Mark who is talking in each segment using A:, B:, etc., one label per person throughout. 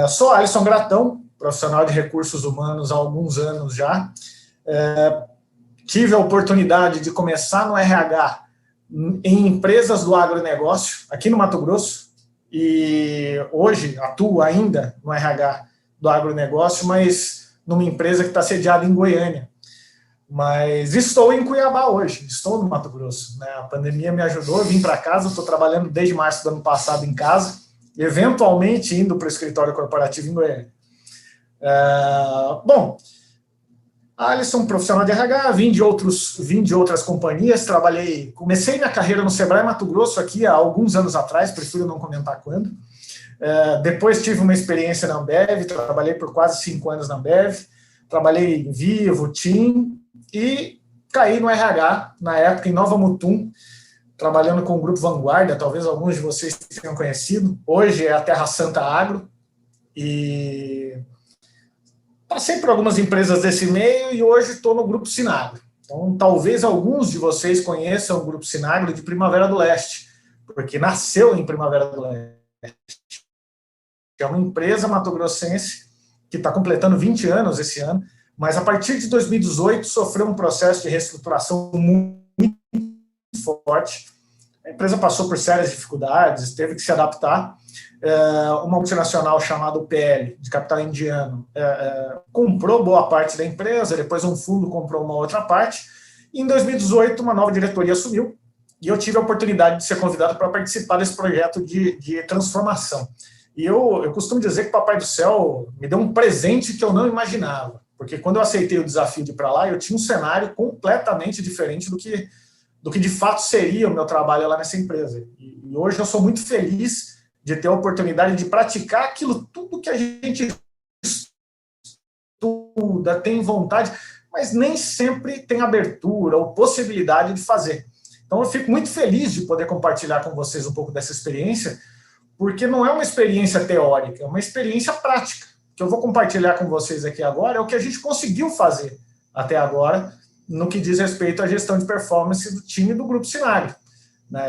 A: Sou Alisson Gratão, profissional de recursos humanos há alguns anos já. Tive a oportunidade de começar no RH em empresas do agronegócio, aqui no Mato Grosso, e hoje atuo ainda no RH do agronegócio, mas numa empresa que está sediada em Goiânia. Mas estou em Cuiabá hoje, estou no Mato Grosso, né? A pandemia me ajudou, eu vim para casa, estou trabalhando desde março do ano passado em casa, eventualmente indo para o escritório corporativo em Goiânia. Bom, Alisson, profissional de RH, vim de outras companhias, comecei minha carreira no Sebrae Mato Grosso aqui há alguns anos atrás, prefiro não comentar quando. Depois tive uma experiência na Ambev, trabalhei por quase 5 anos na Ambev, trabalhei em Vivo, TIM, e caí no RH, na época em Nova Mutum, trabalhando com o Grupo Vanguarda, talvez alguns de vocês tenham conhecido. Hoje é a Terra Santa Agro, e passei por algumas empresas desse meio e hoje estou no Grupo Sinagro. Então, talvez alguns de vocês conheçam o Grupo Sinagro de Primavera do Leste, porque nasceu em Primavera do Leste. É uma empresa matogrossense que está completando 20 anos esse ano, mas a partir de 2018 sofreu um processo de reestruturação muito forte. A empresa passou por sérias dificuldades, teve que se adaptar. Uma multinacional chamada UPL, de capital indiano, comprou boa parte da empresa, depois um fundo comprou uma outra parte, e em 2018 uma nova diretoria assumiu, e eu tive a oportunidade de ser convidado para participar desse projeto de transformação. E eu costumo dizer que o Papai do Céu me deu um presente que eu não imaginava, porque quando eu aceitei o desafio de ir para lá, eu tinha um cenário completamente diferente do que de fato seria o meu trabalho lá nessa empresa. E hoje eu sou muito feliz de ter a oportunidade de praticar aquilo tudo que a gente estuda, tem vontade, mas nem sempre tem abertura ou possibilidade de fazer. Então eu fico muito feliz de poder compartilhar com vocês um pouco dessa experiência, porque não é uma experiência teórica, é uma experiência prática. O que eu vou compartilhar com vocês aqui agora é o que a gente conseguiu fazer até agora, no que diz respeito à gestão de performance do time do Grupo Sinagro.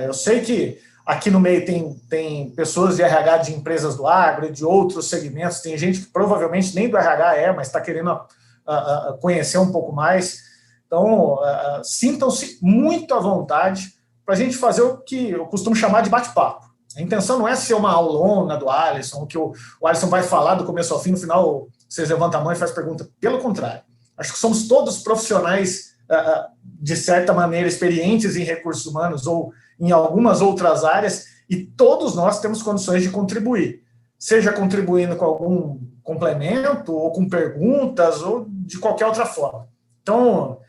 A: Eu sei que aqui no meio tem pessoas de RH de empresas do agro e de outros segmentos, tem gente que provavelmente nem do RH mas está querendo conhecer um pouco mais. Então, sintam-se muito à vontade para a gente fazer o que eu costumo chamar de bate-papo. A intenção não é ser uma aulona do Alisson, que o Alisson vai falar do começo ao fim, no final vocês levantam a mão e fazem pergunta. Pelo contrário, acho que somos todos profissionais, de certa maneira, experientes em recursos humanos ou em algumas outras áreas, e todos nós temos condições de contribuir, seja contribuindo com algum complemento, ou com perguntas, ou de qualquer outra forma. Então,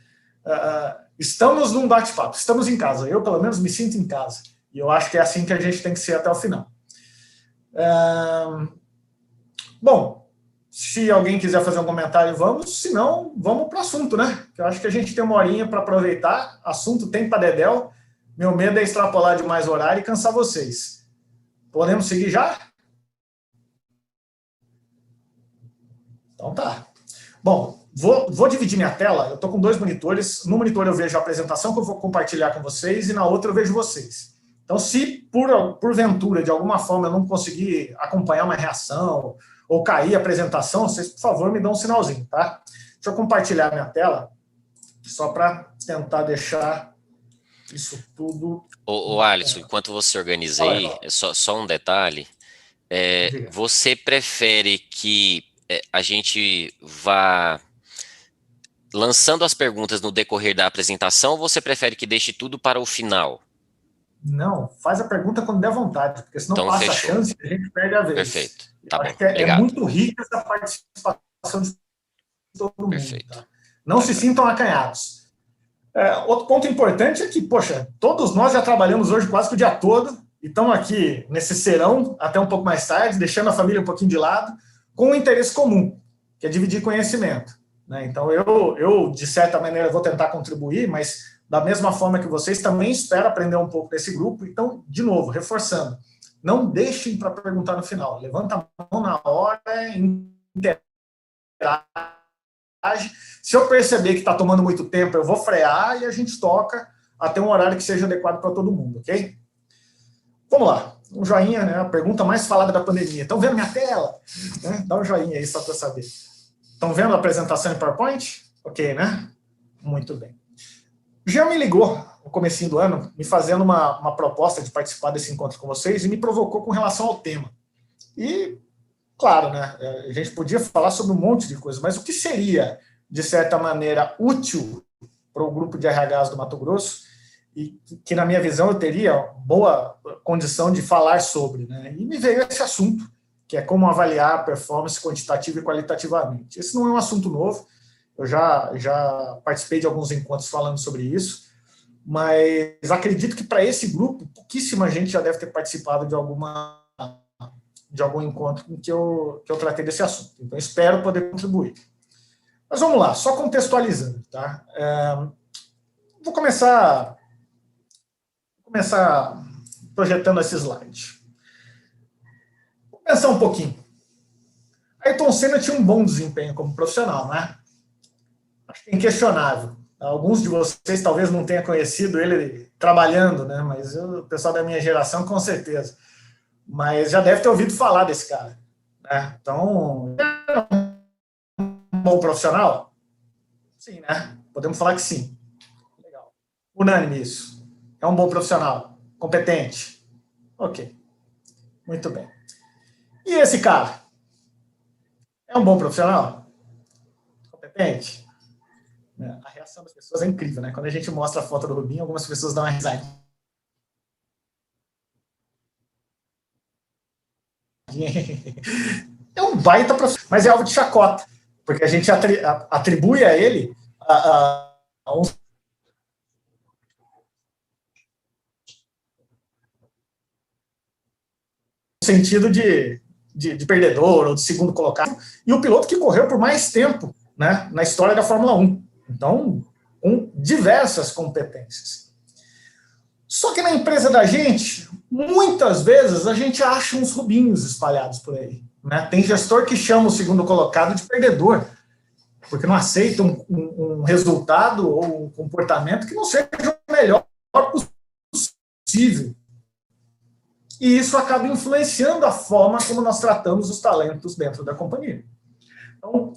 A: estamos num bate-papo, estamos em casa. Eu, pelo menos, me sinto em casa. E eu acho que é assim que a gente tem que ser até o final. Bom, se alguém quiser fazer um comentário, vamos. Se não, vamos para o assunto, né? Que eu acho que a gente tem uma horinha para aproveitar. Assunto tem para dedéu. Meu medo é extrapolar demais o horário e cansar vocês. Podemos seguir já? Então tá. Bom, vou dividir minha tela. Eu estou com 2 monitores. No monitor eu vejo a apresentação que eu vou compartilhar com vocês e na outra eu vejo vocês. Então, se porventura, de alguma forma, eu não conseguir acompanhar uma reação ou cair a apresentação, vocês, por favor, me dão um sinalzinho, tá? Deixa eu compartilhar minha tela, só para tentar deixar isso tudo...
B: Ô Alisson, enquanto você organiza aí, só um detalhe, você prefere que a gente vá lançando as perguntas no decorrer da apresentação, ou você prefere que deixe tudo para o final?
A: Não, faz a pergunta quando der vontade, porque senão então, passa fechou. A chance e a gente perde a vez.
B: Perfeito. Tá bom.
A: Acho que é muito rica essa participação de todo mundo.
B: Perfeito.
A: Tá? Não se sintam acanhados. Outro ponto importante é que, poxa, todos nós já trabalhamos hoje quase que o dia todo e estamos aqui nesse serão até um pouco mais tarde, deixando a família um pouquinho de lado, com um interesse comum, que é dividir conhecimento. Né? Então, eu, de certa maneira, vou tentar contribuir, mas da mesma forma que vocês, também espero aprender um pouco desse grupo. Então, de novo, reforçando, não deixem para perguntar no final. Levanta a mão na hora, interage. Se eu perceber que está tomando muito tempo, eu vou frear e a gente toca até um horário que seja adequado para todo mundo, ok? Vamos lá. Um joinha, né? A pergunta mais falada da pandemia. Estão vendo minha tela? Né? Dá um joinha aí só para saber. Estão vendo a apresentação em PowerPoint? Ok, né? Muito bem. O Jean me ligou no comecinho do ano, me fazendo uma proposta de participar desse encontro com vocês e me provocou com relação ao tema. E, claro, né? A gente podia falar sobre um monte de coisas, mas o que seria, de certa maneira, útil para o grupo de RHs do Mato Grosso e que, na minha visão, eu teria boa condição de falar sobre, né? E me veio esse assunto, que é como avaliar a performance quantitativa e qualitativamente. Esse não é um assunto novo, eu já participei de alguns encontros falando sobre isso, mas acredito que para esse grupo, pouquíssima gente já deve ter participado de algum encontro em que eu tratei desse assunto. Então, espero poder contribuir. Mas vamos lá, só contextualizando, tá? Vou começar projetando esse slide. Vou pensar um pouquinho. Ayrton Senna tinha um bom desempenho como profissional, né? Acho que é inquestionável. Alguns de vocês talvez não tenham conhecido ele trabalhando, né? Mas o pessoal da minha geração, com certeza. Mas já deve ter ouvido falar desse cara, né? Então, um bom profissional? Sim, né? Podemos falar que sim. Legal. Unânime isso. É um bom profissional? Competente? Ok. Muito bem. E esse cara? É um bom profissional? Competente? A reação das pessoas é incrível, né? Quando a gente mostra a foto do Rubinho, algumas pessoas dão uma risada. É um baita profissional, mas é alvo de chacota, porque a gente atribui a ele um sentido de perdedor ou de segundo colocado, e o piloto que correu por mais tempo, né, na história da Fórmula 1. Então, com diversas competências. Só que na empresa da gente, muitas vezes a gente acha uns Rubinhos espalhados por aí. Né? Tem gestor que chama o segundo colocado de perdedor, porque não aceita um resultado ou um comportamento que não seja o melhor possível. E isso acaba influenciando a forma como nós tratamos os talentos dentro da companhia. Então,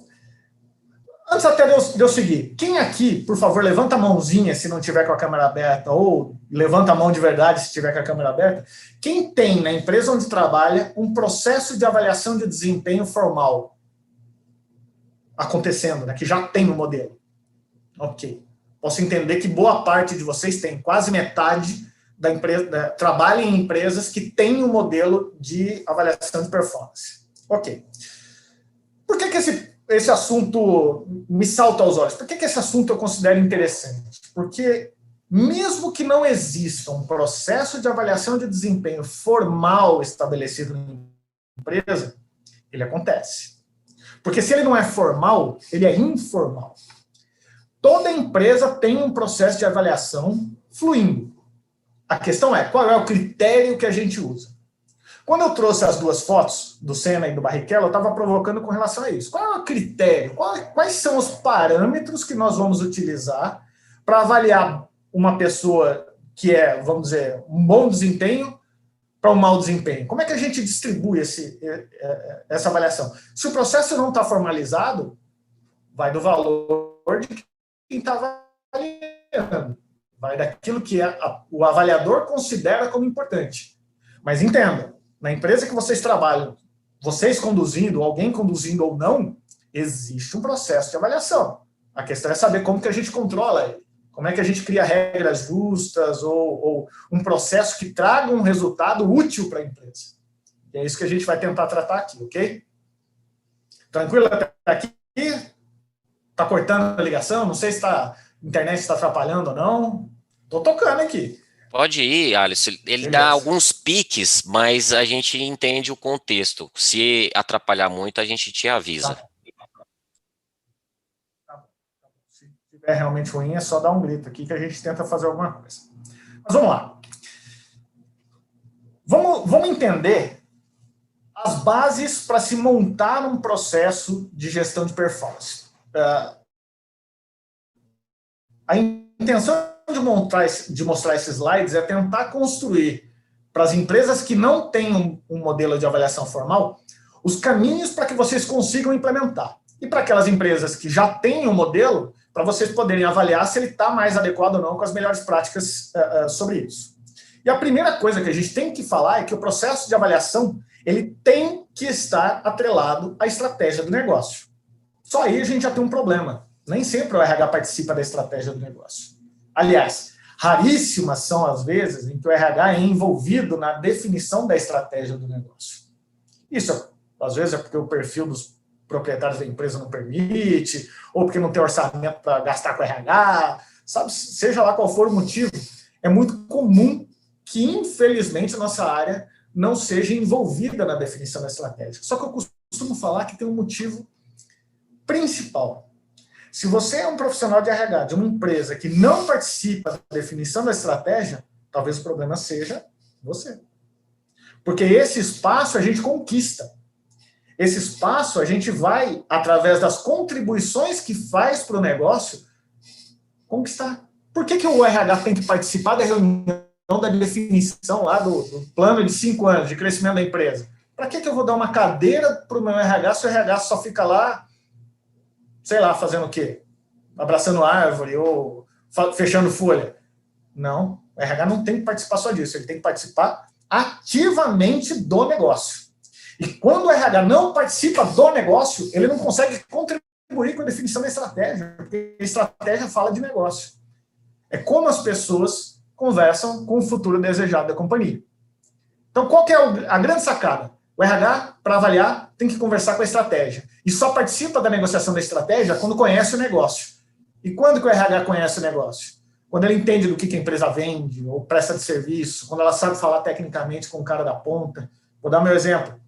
A: antes até de eu seguir, quem aqui, por favor, levanta a mãozinha se não tiver com a câmera aberta, ou levanta a mão de verdade se tiver com a câmera aberta. Quem tem na empresa onde trabalha um processo de avaliação de desempenho formal acontecendo, né, que já tem no modelo? Ok. Posso entender que boa parte de vocês tem, quase metade da empresa, trabalha em empresas que têm um modelo de avaliação de performance. Ok. Por que esse assunto me salta aos olhos? Por que esse assunto eu considero interessante? Porque mesmo que não exista um processo de avaliação de desempenho formal estabelecido na empresa, ele acontece. Porque se ele não é formal, ele é informal. Toda empresa tem um processo de avaliação fluindo. A questão é, qual é o critério que a gente usa? Quando eu trouxe as duas fotos, do Senna e do Barrichello, eu estava provocando com relação a isso. Qual é o critério? Quais são os parâmetros que nós vamos utilizar para avaliar uma pessoa que é, vamos dizer, um bom desempenho para um mau desempenho? Como é que a gente distribui essa avaliação? Se o processo não está formalizado, vai do valor de quem está avaliando. Vai daquilo que o avaliador considera como importante. Mas entenda, na empresa que vocês trabalham, vocês conduzindo, alguém conduzindo ou não, existe um processo de avaliação. A questão é saber como que a gente controla ele. Como é que a gente cria regras justas ou um processo que traga um resultado útil para a empresa. E é isso que a gente vai tentar tratar aqui, ok? Tranquilo até aqui? Está cortando a ligação? Não sei se a internet está atrapalhando ou não. Estou tocando aqui.
B: Pode ir, Alisson. Ele dá alguns piques, mas a gente entende o contexto. Se atrapalhar muito, a gente te avisa.
A: Tá. Se estiver realmente ruim, é só dar um grito aqui que a gente tenta fazer alguma coisa. Mas vamos lá. Vamos entender as bases para se montar um processo de gestão de performance. A intenção de mostrar esses slides é tentar construir para as empresas que não têm um modelo de avaliação formal, os caminhos para que vocês consigam implementar. E para aquelas empresas que já têm um modelo, para vocês poderem avaliar se ele está mais adequado ou não com as melhores práticas sobre isso. E a primeira coisa que a gente tem que falar é que o processo de avaliação ele tem que estar atrelado à estratégia do negócio. Só aí a gente já tem um problema. Nem sempre o RH participa da estratégia do negócio. Aliás, raríssimas são as vezes em que o RH é envolvido na definição da estratégia do negócio. Isso, às vezes, é porque o perfil dos proprietários da empresa não permite, ou porque não tem orçamento para gastar com RH, sabe? Seja lá qual for o motivo, é muito comum que, infelizmente, a nossa área não seja envolvida na definição da estratégia. Só que eu costumo falar que tem um motivo principal. Se você é um profissional de RH de uma empresa que não participa da definição da estratégia, talvez o problema seja você. Porque esse espaço a gente conquista. Esse espaço a gente vai, através das contribuições que faz para o negócio, conquistar. Por que o RH tem que participar da reunião da definição lá do plano de 5 anos de crescimento da empresa? Para que eu vou dar uma cadeira para o meu RH se o RH só fica lá, sei lá, fazendo o quê? Abraçando árvore ou fechando folha? Não, o RH não tem que participar só disso, ele tem que participar ativamente do negócio. E quando o RH não participa do negócio, ele não consegue contribuir com a definição da estratégia, porque a estratégia fala de negócio. É como as pessoas conversam com o futuro desejado da companhia. Então, qual que é a grande sacada? O RH, para avaliar, tem que conversar com a estratégia. E só participa da negociação da estratégia quando conhece o negócio. E quando que o RH conhece o negócio? Quando ele entende do que a empresa vende ou presta de serviço, quando ela sabe falar tecnicamente com o cara da ponta. Vou dar meu exemplo.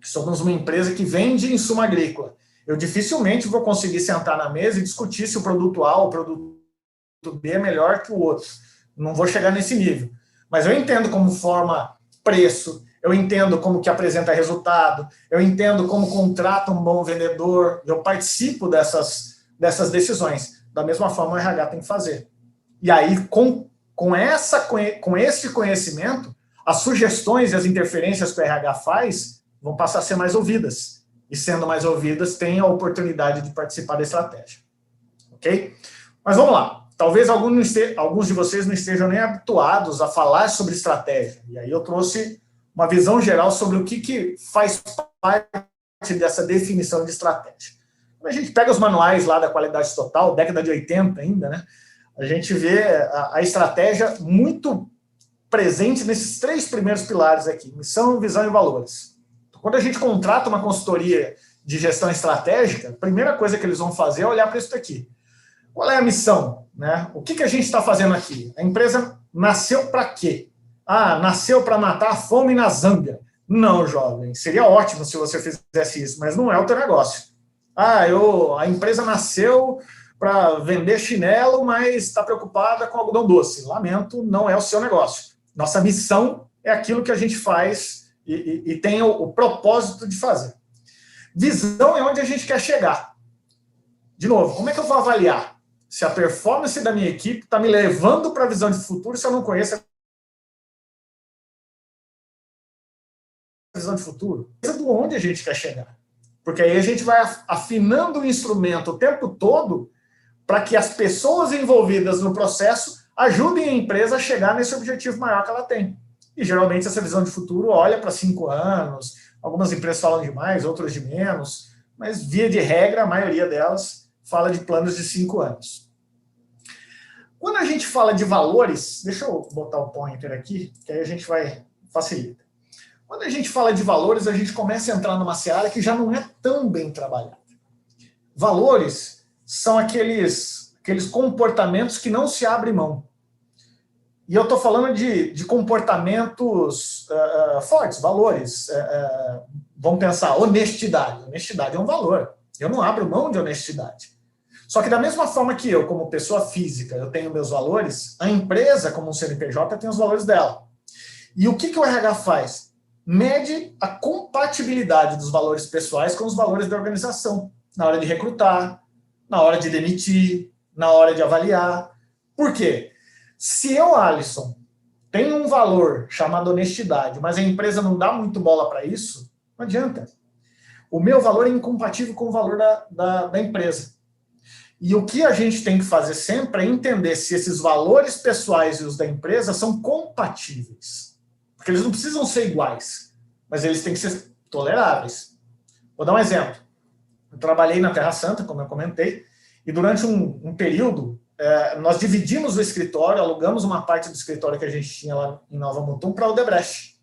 A: Somos uma empresa que vende insumo agrícola. Eu dificilmente vou conseguir sentar na mesa e discutir se o produto A ou o produto B é melhor que o outro. Não vou chegar nesse nível. Mas eu entendo como forma preço, eu entendo como que apresenta resultado, eu entendo como contrata um bom vendedor, eu participo dessas decisões. Da mesma forma, o RH tem que fazer. E aí, com esse conhecimento, as sugestões e as interferências que o RH faz vão passar a ser mais ouvidas. E sendo mais ouvidas, tem a oportunidade de participar da estratégia. Ok? Mas vamos lá. Talvez alguns de vocês não estejam nem habituados a falar sobre estratégia. E aí eu trouxe uma visão geral sobre o que faz parte dessa definição de estratégia. Quando a gente pega os manuais lá da Qualidade Total, década de 80 ainda, né? A gente vê a estratégia muito presente nesses 3 primeiros pilares aqui, missão, visão e valores. Quando a gente contrata uma consultoria de gestão estratégica, a primeira coisa que eles vão fazer é olhar para isso daqui. Qual é a missão? Né? O que a gente está fazendo aqui? A empresa nasceu para quê? Nasceu para matar a fome na Zâmbia. Não, jovem, seria ótimo se você fizesse isso, mas não é o teu negócio. A empresa nasceu para vender chinelo, mas está preocupada com algodão doce. Lamento, não é o seu negócio. Nossa missão é aquilo que a gente faz e tem o propósito de fazer. Visão é onde a gente quer chegar. De novo, como é que eu vou avaliar se a performance da minha equipe está me levando para a visão de futuro se eu não conheço a visão de futuro? É de onde a gente quer chegar. Porque aí a gente vai afinando o instrumento o tempo todo para que as pessoas envolvidas no processo ajudem a empresa a chegar nesse objetivo maior que ela tem. E, geralmente, essa visão de futuro olha para 5 anos, algumas empresas falam de mais, outras de menos, mas, via de regra, a maioria delas fala de planos de 5 anos. Quando a gente fala de valores, deixa eu botar o pointer aqui, que aí a gente vai facilitar. Quando a gente fala de valores, a gente começa a entrar numa seara que já não é tão bem trabalhada. Valores são aqueles comportamentos que não se abrem mão. E eu estou falando de comportamentos fortes, valores. Vamos pensar, honestidade. Honestidade é um valor. Eu não abro mão de honestidade. Só que da mesma forma que eu, como pessoa física, eu tenho meus valores, a empresa, como um CNPJ, tem os valores dela. E o que o RH faz? Mede a compatibilidade dos valores pessoais com os valores da organização, na hora de recrutar, na hora de demitir, na hora de avaliar. Por quê? Se eu, Alisson, tem um valor chamado honestidade, mas a empresa não dá muito bola para isso, não adianta. O meu valor é incompatível com o valor da empresa. E o que a gente tem que fazer sempre é entender se esses valores pessoais e os da empresa são compatíveis. Porque eles não precisam ser iguais, mas eles têm que ser toleráveis. Vou dar um exemplo. Eu trabalhei na Terra Santa, como eu comentei, e durante um período, nós dividimos o escritório, alugamos uma parte do escritório que a gente tinha lá em Nova Mutum para o Odebrecht.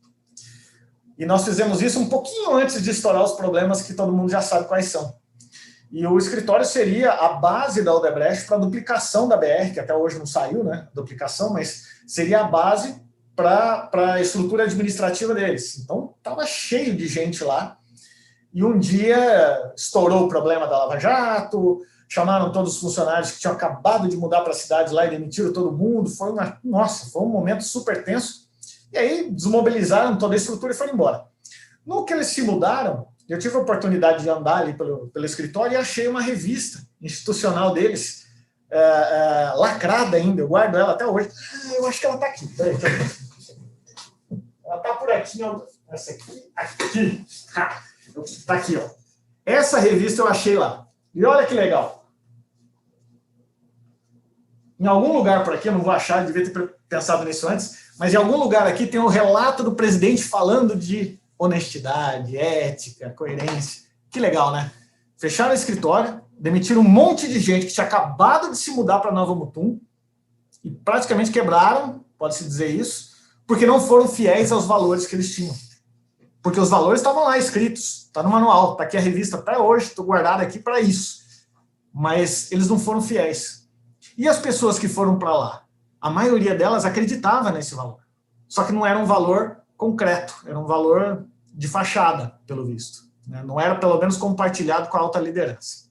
A: E nós fizemos isso um pouquinho antes de estourar os problemas que todo mundo já sabe quais são. E o escritório seria a base da Odebrecht para a duplicação da BR, que até hoje não saiu, né, duplicação, mas seria a base para a estrutura administrativa deles. Então, estava cheio de gente lá. E um dia estourou o problema da Lava Jato, chamaram todos os funcionários que tinham acabado de mudar para a cidade lá e demitiram todo mundo. Foi um momento super tenso. E aí desmobilizaram toda a estrutura e foram embora. No que eles se mudaram, eu tive a oportunidade de andar ali pelo escritório e achei uma revista institucional deles, lacrada ainda, eu guardo ela até hoje. Eu acho que ela está aqui. Peraí. Ela está por aqui, essa aqui. Está aqui, ó. Essa revista eu achei lá. E olha que legal. Em algum lugar por aqui, eu não vou achar, eu devia ter pensado nisso antes, mas em algum lugar aqui tem um relato do presidente falando de honestidade, ética, coerência. Que legal, né? Fecharam o escritório, demitiram um monte de gente que tinha acabado de se mudar para Nova Mutum e praticamente quebraram, pode-se dizer isso, porque não foram fiéis aos valores que eles tinham. Porque os valores estavam lá escritos, está no manual, está aqui a revista até hoje, estou guardado aqui para isso. Mas eles não foram fiéis. E as pessoas que foram para lá? A maioria delas acreditava nesse valor. Só que não era um valor concreto, era um valor de fachada, pelo visto. Não era, pelo menos, compartilhado com a alta liderança.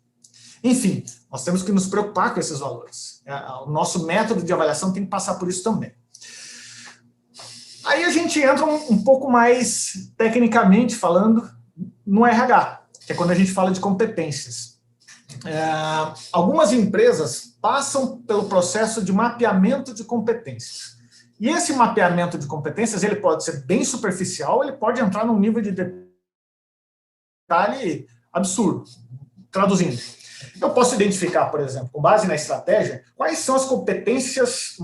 A: Enfim, nós temos que nos preocupar com esses valores. O nosso método de avaliação tem que passar por isso também. Aí a gente entra um pouco mais, tecnicamente falando, no RH, que é quando a gente fala de competências. Algumas empresas passam pelo processo de mapeamento de competências. E esse mapeamento de competências, ele pode ser bem superficial, ele pode entrar num nível de detalhe absurdo. Traduzindo, eu posso identificar, por exemplo, com base na estratégia, quais são as competências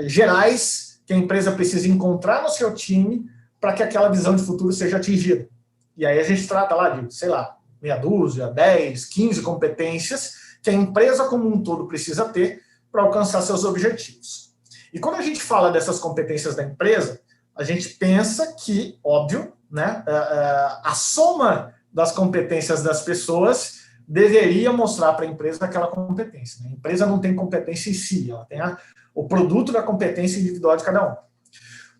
A: gerais que a empresa precisa encontrar no seu time para que aquela visão de futuro seja atingida. E aí a gente trata lá de, sei lá, meia dúzia, 10, 15 competências que a empresa como um todo precisa ter para alcançar seus objetivos. E quando a gente fala dessas competências da empresa, a gente pensa que, óbvio, né, a soma das competências das pessoas deveria mostrar para a empresa aquela competência. A empresa não tem competência em si, ela tem o produto da competência individual de cada um.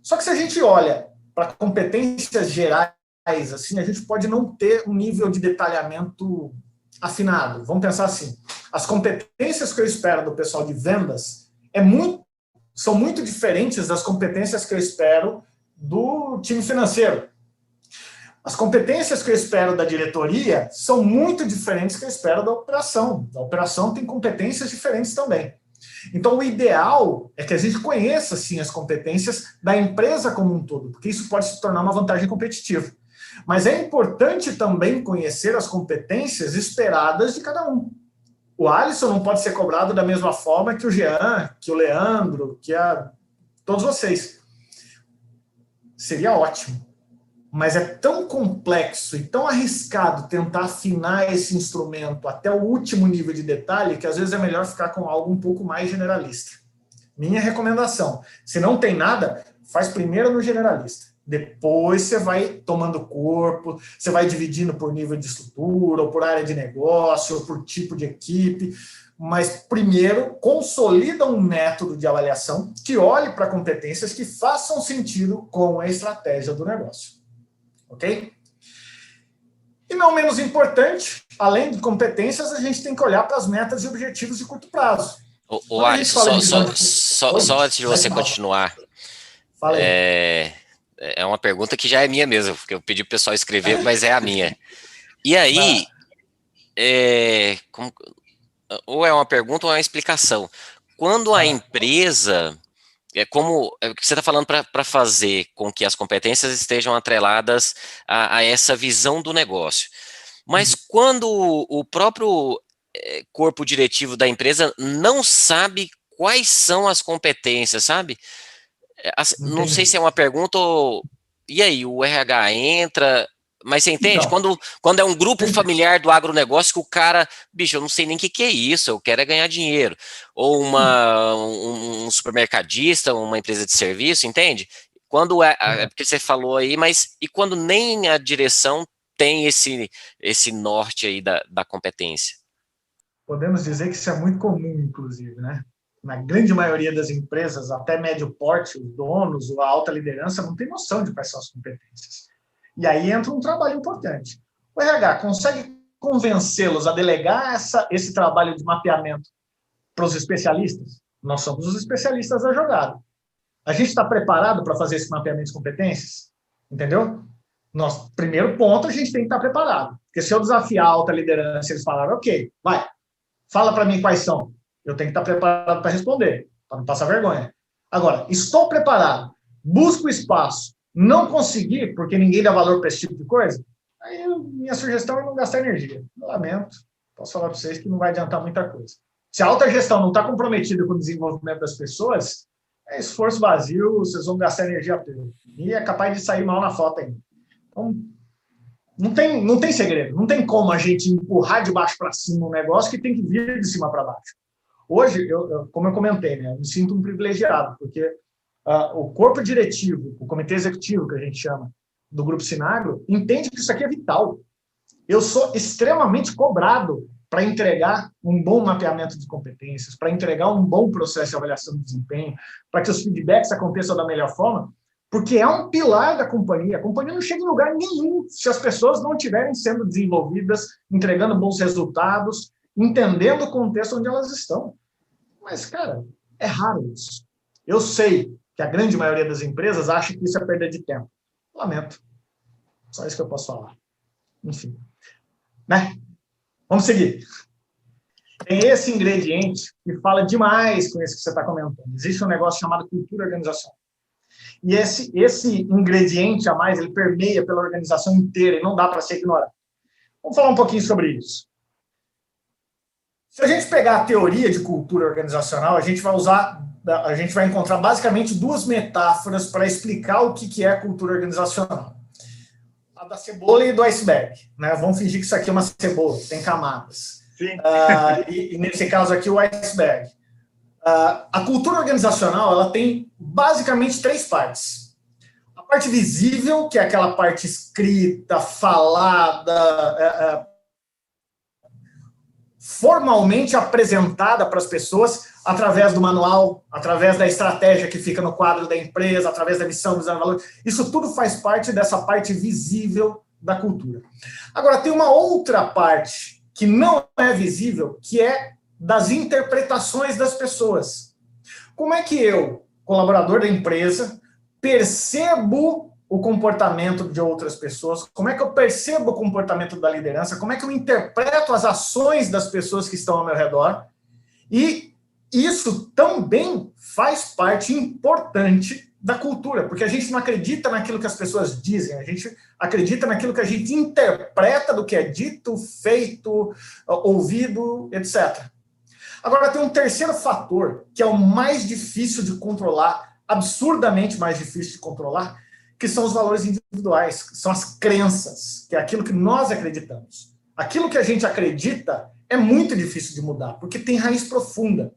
A: Só que se a gente olha para competências gerais, assim, a gente pode não ter um nível de detalhamento afinado. Vamos pensar assim, as competências que eu espero do pessoal de vendas são muito diferentes das competências que eu espero do time financeiro. As competências que eu espero da diretoria são muito diferentes que eu espero da operação. A operação tem competências diferentes também. Então, o ideal é que a gente conheça, sim, as competências da empresa como um todo, porque isso pode se tornar uma vantagem competitiva. Mas é importante também conhecer as competências esperadas de cada um. O Alisson não pode ser cobrado da mesma forma que o Jean, que o Leandro, que todos vocês. Seria ótimo. Mas é tão complexo e tão arriscado tentar afinar esse instrumento até o último nível de detalhe que às vezes é melhor ficar com algo um pouco mais generalista. Minha recomendação, se não tem nada, faz primeiro no generalista. Depois você vai tomando corpo, você vai dividindo por nível de estrutura, ou por área de negócio, ou por tipo de equipe. Mas primeiro consolida um método de avaliação que olhe para competências que façam sentido com a estratégia do negócio. Ok? E não menos importante, além de competências, a gente tem que olhar para as metas e objetivos de curto prazo.
B: O Alisson, só antes de você continuar, é uma pergunta que já é minha mesmo, porque eu pedi para o pessoal escrever, mas é a minha. E aí, ou é uma pergunta ou é uma explicação. Quando a empresa como que você está falando para fazer com que as competências estejam atreladas a essa visão do negócio. Mas quando o próprio corpo diretivo da empresa não sabe quais são as competências, sabe? Não sei se é uma pergunta ou... E aí, o RH entra... Mas você entende?
A: Então,
B: quando é um grupo familiar do agronegócio que o cara, bicho, eu não sei nem o que é isso, eu quero é ganhar dinheiro. Ou um supermercadista, uma empresa de serviço, entende? Quando é porque você falou aí, mas e quando nem a direção tem esse norte aí da competência?
A: podemos dizer que isso é muito comum, inclusive, né? Na grande maioria das empresas, até médio porte, os donos ou a alta liderança não tem noção de quais são as competências. E aí entra um trabalho importante. O RH consegue convencê-los a delegar esse trabalho de mapeamento para os especialistas? Nós somos os especialistas da jogada. A gente está preparado para fazer esse mapeamento de competências? Entendeu? Primeiro ponto, a gente tem que estar preparado. Porque se eu desafiar a alta liderança, eles falaram, ok, vai, fala para mim quais são. Eu tenho que estar preparado para responder, para não passar vergonha. Agora, estou preparado, busco espaço, não consegui, porque ninguém dá valor para esse tipo de coisa, aí minha sugestão é não gastar energia. Eu lamento, posso falar para vocês que não vai adiantar muita coisa. Se a alta gestão não está comprometida com o desenvolvimento das pessoas, é esforço vazio, vocês vão gastar energia à toa. E é capaz de sair mal na foto ainda. Então, não tem segredo, não tem como a gente empurrar de baixo para cima um negócio que tem que vir de cima para baixo. Hoje, como eu comentei, né, eu me sinto um privilegiado, porque o corpo diretivo, o comitê executivo, que a gente chama, do Grupo Sinagro, entende que isso aqui é vital. Eu sou extremamente cobrado para entregar um bom mapeamento de competências, para entregar um bom processo de avaliação de desempenho, para que os feedbacks aconteçam da melhor forma, porque é um pilar da companhia. A companhia não chega em lugar nenhum se as pessoas não estiverem sendo desenvolvidas, entregando bons resultados, entendendo o contexto onde elas estão. Mas, cara, é raro isso. Eu sei que a grande maioria das empresas acha que isso é perda de tempo. Lamento. Só isso que eu posso falar. Enfim. Né? Vamos seguir. Tem esse ingrediente que fala demais com esse que você está comentando. Existe um negócio chamado cultura organizacional. E esse ingrediente a mais, ele permeia pela organização inteira e não dá para ser ignorado. Vamos falar um pouquinho sobre isso. Se a gente pegar a teoria de cultura organizacional, a gente vai encontrar basicamente duas metáforas para explicar o que é cultura organizacional. A da cebola e do iceberg. Né? Vamos fingir que isso aqui é uma cebola, tem camadas.
C: Sim.
A: E nesse caso aqui, o iceberg. A cultura organizacional ela tem basicamente três partes. A parte visível, que é aquela parte escrita, falada, formalmente apresentada para as pessoas através do manual, através da estratégia que fica no quadro da empresa, através da missão, visão e valor. Isso tudo faz parte dessa parte visível da cultura. Agora, tem uma outra parte que não é visível, que é das interpretações das pessoas. Como é que eu, colaborador da empresa, percebo o comportamento de outras pessoas? Como é que eu percebo o comportamento da liderança? Como é que eu interpreto as ações das pessoas que estão ao meu redor? E isso também faz parte importante da cultura, porque a gente não acredita naquilo que as pessoas dizem, a gente acredita naquilo que a gente interpreta do que é dito, feito, ouvido, etc. Agora, tem um terceiro fator, que é o mais difícil de controlar, absurdamente mais difícil de controlar, que são os valores individuais, que são as crenças, que é aquilo que nós acreditamos. Aquilo que a gente acredita é muito difícil de mudar, porque tem raiz profunda.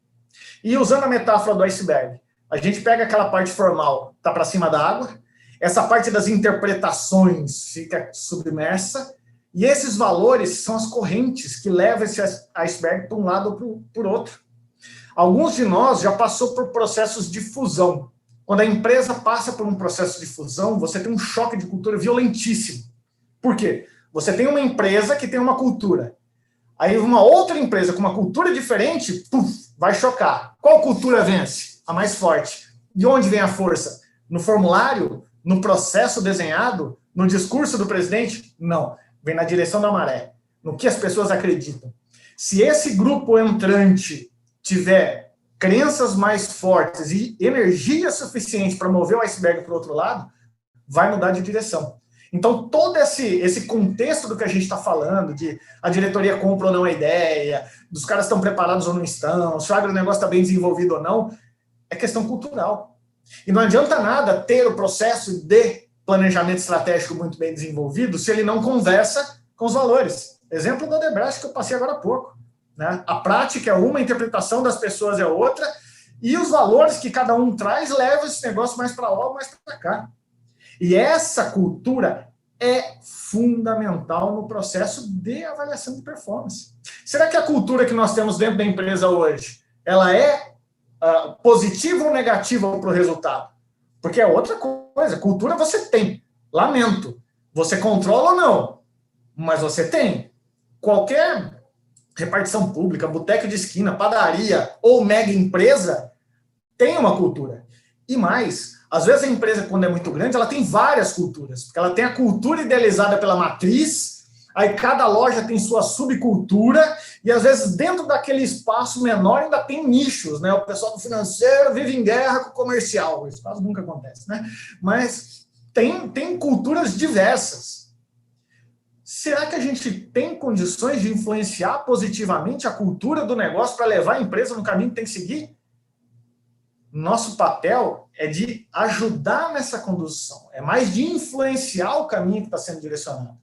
A: E usando a metáfora do iceberg, a gente pega aquela parte formal, está para cima da água, essa parte das interpretações fica submersa, e esses valores são as correntes que levam esse iceberg para um lado ou para o outro. Alguns de nós já passou por processos de fusão. Quando a empresa passa por um processo de fusão, você tem um choque de cultura violentíssimo. Por quê? Você tem uma empresa que tem uma cultura. Aí uma outra empresa com uma cultura diferente, vai chocar. Qual cultura vence? A mais forte. De onde vem a força? No formulário? No processo desenhado? No discurso do presidente? Não. Vem na direção da maré. No que as pessoas acreditam. Se esse grupo entrante tiver crenças mais fortes e energia suficiente para mover o iceberg para o outro lado, vai mudar de direção. Então, todo esse contexto do que a gente está falando, de a diretoria compra ou não a ideia, dos caras estão preparados ou não estão, se o agronegócio está bem desenvolvido ou não, é questão cultural. E não adianta nada ter o processo de planejamento estratégico muito bem desenvolvido se ele não conversa com os valores. Exemplo do Odebrecht que eu passei agora há pouco. Né? A prática é uma, a interpretação das pessoas é outra, e os valores que cada um traz levam esse negócio mais para lá ou mais para cá. E essa cultura é fundamental no processo de avaliação de performance. Será que a cultura que nós temos dentro da empresa hoje, ela é positiva ou negativa para o resultado? Porque é outra coisa. Cultura você tem. Lamento. Você controla ou não? Mas você tem. Qualquer repartição pública, boteco de esquina, padaria ou mega empresa tem uma cultura. E mais, às vezes a empresa, quando é muito grande, ela tem várias culturas. Porque ela tem a cultura idealizada pela matriz, aí cada loja tem sua subcultura, e às vezes dentro daquele espaço menor ainda tem nichos, né? O pessoal do financeiro vive em guerra com o comercial. Isso quase nunca acontece, né? Mas tem culturas diversas. Será que a gente tem condições de influenciar positivamente a cultura do negócio para levar a empresa no caminho que tem que seguir? Nosso papel é de ajudar nessa condução, é mais de influenciar o caminho que está sendo direcionado.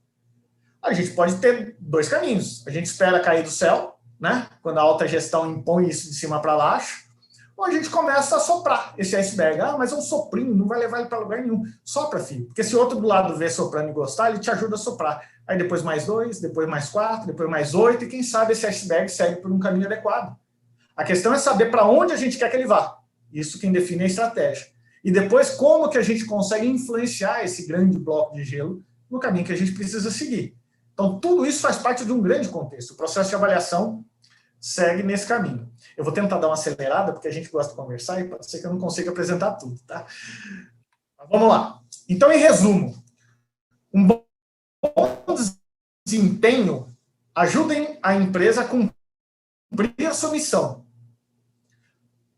A: A gente pode ter dois caminhos. A gente espera cair do céu, né? Quando a alta gestão impõe isso de cima para baixo, ou a gente começa a soprar esse iceberg. Ah, mas é um soprinho, não vai levar ele para lugar nenhum. Sopra, filho. Porque se o outro do lado vê soprando e gostar, ele te ajuda a soprar. Aí depois mais 2, depois mais 4, depois mais 8, e quem sabe esse iceberg segue por um caminho adequado. A questão é saber para onde a gente quer que ele vá. Isso quem define é a estratégia. E depois, como que a gente consegue influenciar esse grande bloco de gelo no caminho que a gente precisa seguir. Então, tudo isso faz parte de um grande contexto. O processo de avaliação segue nesse caminho. Eu vou tentar dar uma acelerada, porque a gente gosta de conversar e pode ser que eu não consiga apresentar tudo, tá? Mas vamos lá. Então, em resumo, um bom desempenho ajuda a empresa a cumprir a sua missão.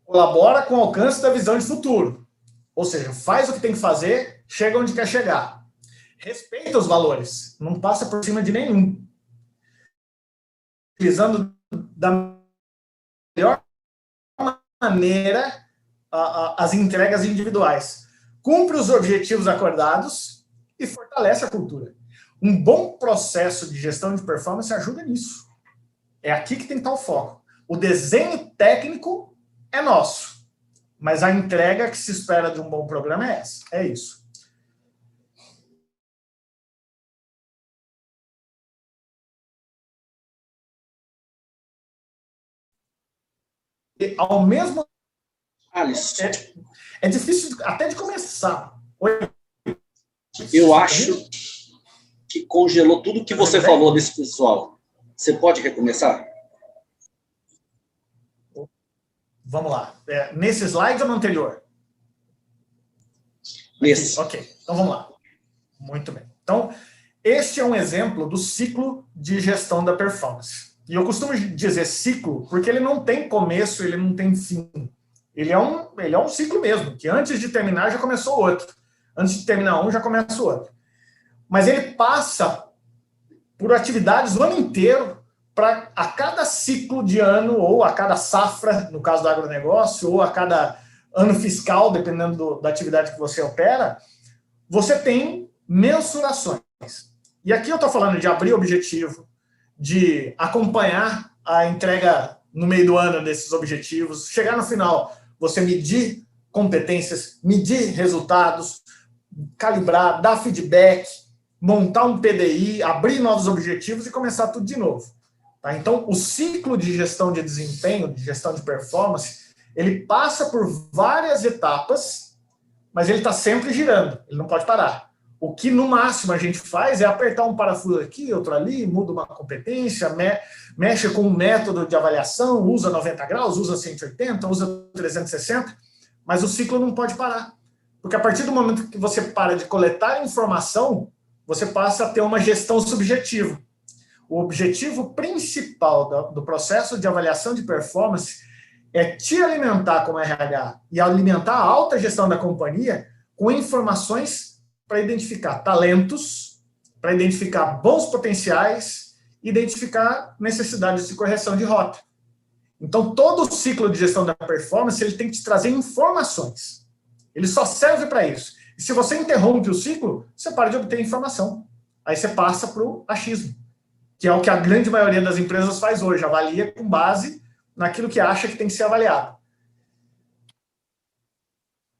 A: Colabora com o alcance da visão de futuro. Ou seja, faz o que tem que fazer, chega onde quer chegar. Respeita os valores, não passa por cima de nenhum. Utilizando da melhor maneira as entregas individuais. Cumpre os objetivos acordados e fortalece a cultura. Um bom processo de gestão de performance ajuda nisso. É aqui que tem que estar o foco. O desenho técnico é nosso, mas a entrega que se espera de um bom programa é essa. É isso. E, ao mesmo
C: Alisson,
A: é difícil até de começar.
C: Eu acho que congelou tudo que você falou desse pessoal. Você pode recomeçar?
A: Vamos lá. Nesse slide ou no anterior?
C: Nesse.
A: Ok, então vamos lá. Muito bem. Então, este é um exemplo do ciclo de gestão da performance. E eu costumo dizer ciclo porque ele não tem começo, ele não tem fim. Ele é um ciclo mesmo, que antes de terminar já começou outro. Antes de terminar um, já começa o outro. Mas ele passa por atividades o ano inteiro para a cada ciclo de ano, ou a cada safra, no caso do agronegócio, ou a cada ano fiscal, dependendo da atividade que você opera, você tem mensurações. E aqui eu estou falando de abrir objetivo, de acompanhar a entrega no meio do ano desses objetivos, chegar no final, você medir competências, medir resultados, calibrar, dar feedback, montar um PDI, abrir novos objetivos e começar tudo de novo. Tá? Então, o ciclo de gestão de desempenho, de gestão de performance, ele passa por várias etapas, mas ele está sempre girando, ele não pode parar. O que, no máximo, a gente faz é apertar um parafuso aqui, outro ali, muda uma competência, mexe com um método de avaliação, usa 90 graus, usa 180, usa 360, mas o ciclo não pode parar. Porque a partir do momento que você para de coletar informação, você passa a ter uma gestão subjetiva. O objetivo principal do processo de avaliação de performance é te alimentar como RH e alimentar a alta gestão da companhia com informações para identificar talentos, para identificar bons potenciais, identificar necessidades de correção de rota. Então, todo o ciclo de gestão da performance, ele tem que te trazer informações. Ele só serve para isso. E se você interrompe o ciclo, você para de obter informação. Aí você passa para o achismo, que é o que a grande maioria das empresas faz hoje, avalia com base naquilo que acha que tem que ser avaliado.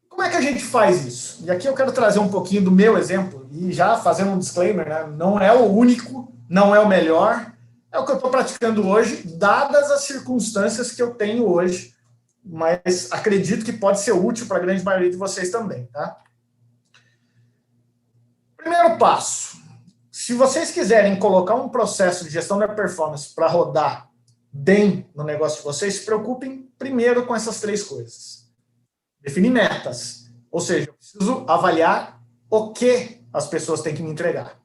A: Como é que a gente faz isso? E aqui eu quero trazer um pouquinho do meu exemplo, e já fazendo um disclaimer, né? Não é o único, não é o melhor, é o que eu estou praticando hoje, dadas as circunstâncias que eu tenho hoje, mas acredito que pode ser útil para a grande maioria de vocês também, tá? Primeiro passo, se vocês quiserem colocar um processo de gestão da performance para rodar bem no negócio de vocês, se preocupem primeiro com essas 3 coisas. Definir metas, ou seja, eu preciso avaliar o que as pessoas têm que me entregar.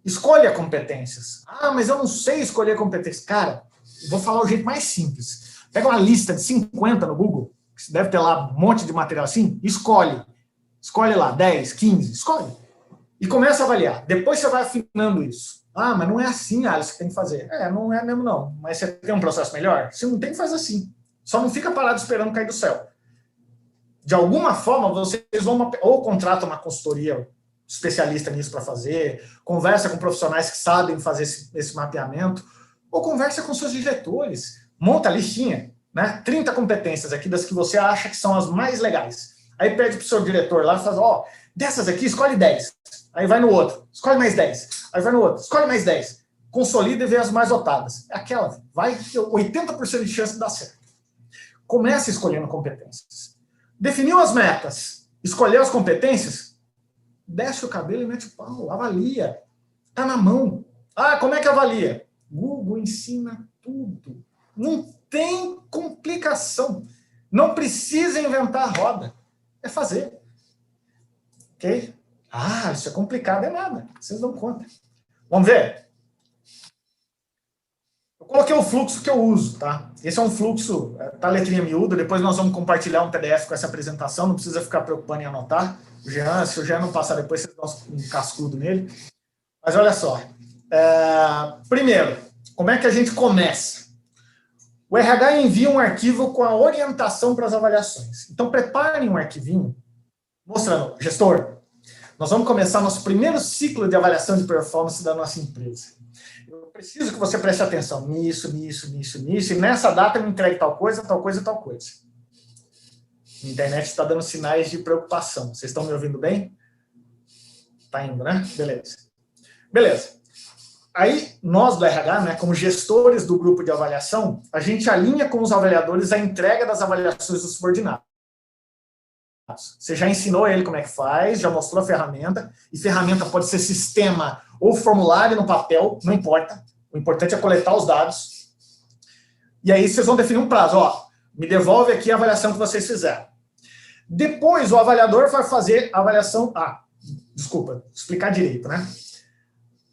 A: Escolha competências. Ah, mas eu não sei escolher competências. Cara, eu vou falar o jeito mais simples. Pega uma lista de 50 no Google, que você deve ter lá um monte de material assim, escolhe. Escolhe lá, 10, 15, escolhe. E começa a avaliar. Depois você vai afinando isso. Ah, mas não é assim, Alisson, que tem que fazer. Não é mesmo não. Mas você tem um processo melhor? Se não tem, faz assim. Só não fica parado esperando cair do céu. De alguma forma, vocês vão ou contratam uma consultoria especialista nisso para fazer, conversa com profissionais que sabem fazer esse mapeamento, ou conversa com seus diretores, monta a listinha, né? 30 competências aqui das que você acha que são as mais legais. Aí pede para o seu diretor lá e faz, dessas aqui, escolhe 10. Aí vai no outro, escolhe mais 10. Aí vai no outro, escolhe mais 10. Consolida e vê as mais votadas. Aquela, vai ter 80% de chance de dar certo. Comece escolhendo competências. Definiu as metas, escolheu as competências, desce o cabelo e mete o pau, avalia. Está na mão. Ah, como é que avalia? Google ensina tudo. Não tem complicação. Não precisa inventar a roda. É fazer. Ok? Ah, isso é complicado, é nada. Vocês dão conta. Vamos ver? Eu coloquei o fluxo que eu uso, tá? Esse é um fluxo, tá letrinha miúda, depois nós vamos compartilhar um PDF com essa apresentação, não precisa ficar preocupando em anotar. Se o Jean não passar depois, vocês dão um cascudo nele. Mas olha só. Primeiro, como é que a gente começa? O RH envia um arquivo com a orientação para as avaliações. Então, preparem um arquivinho mostrando, gestor, nós vamos começar nosso primeiro ciclo de avaliação de performance da nossa empresa. Eu preciso que você preste atenção nisso, e nessa data eu me entregue tal coisa. A internet está dando sinais de preocupação. Vocês estão me ouvindo bem? Tá indo, né? Beleza. Aí, nós do RH, né, como gestores do grupo de avaliação, a gente alinha com os avaliadores a entrega das avaliações dos subordinados. Você já ensinou ele como é que faz, já mostrou a ferramenta, e ferramenta pode ser sistema ou formulário no papel, não importa. O importante é coletar os dados. E aí vocês vão definir um prazo. Me devolve aqui a avaliação que vocês fizeram. Depois o avaliador vai fazer a avaliação... explicar direito, né?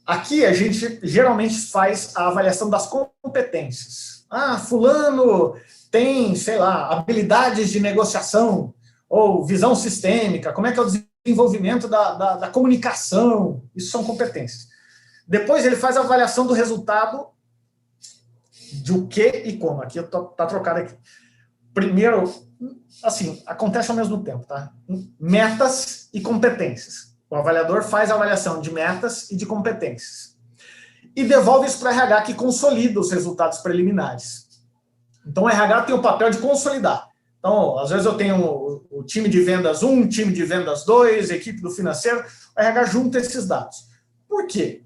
A: Aqui a gente geralmente faz a avaliação das competências. Fulano tem, sei lá, habilidades de negociação, ou visão sistêmica, como é que é o desenvolvimento da comunicação, isso são competências. Depois ele faz a avaliação do resultado de o que e como. Aqui tá trocado aqui. Primeiro, assim, acontece ao mesmo tempo, tá? Metas e competências. O avaliador faz a avaliação de metas e de competências. E devolve isso para o RH, que consolida os resultados preliminares. Então, o RH tem o papel de consolidar. Então, às vezes eu tenho o time de vendas 1, time de vendas 2, equipe do financeiro, o RH junta esses dados. Por quê?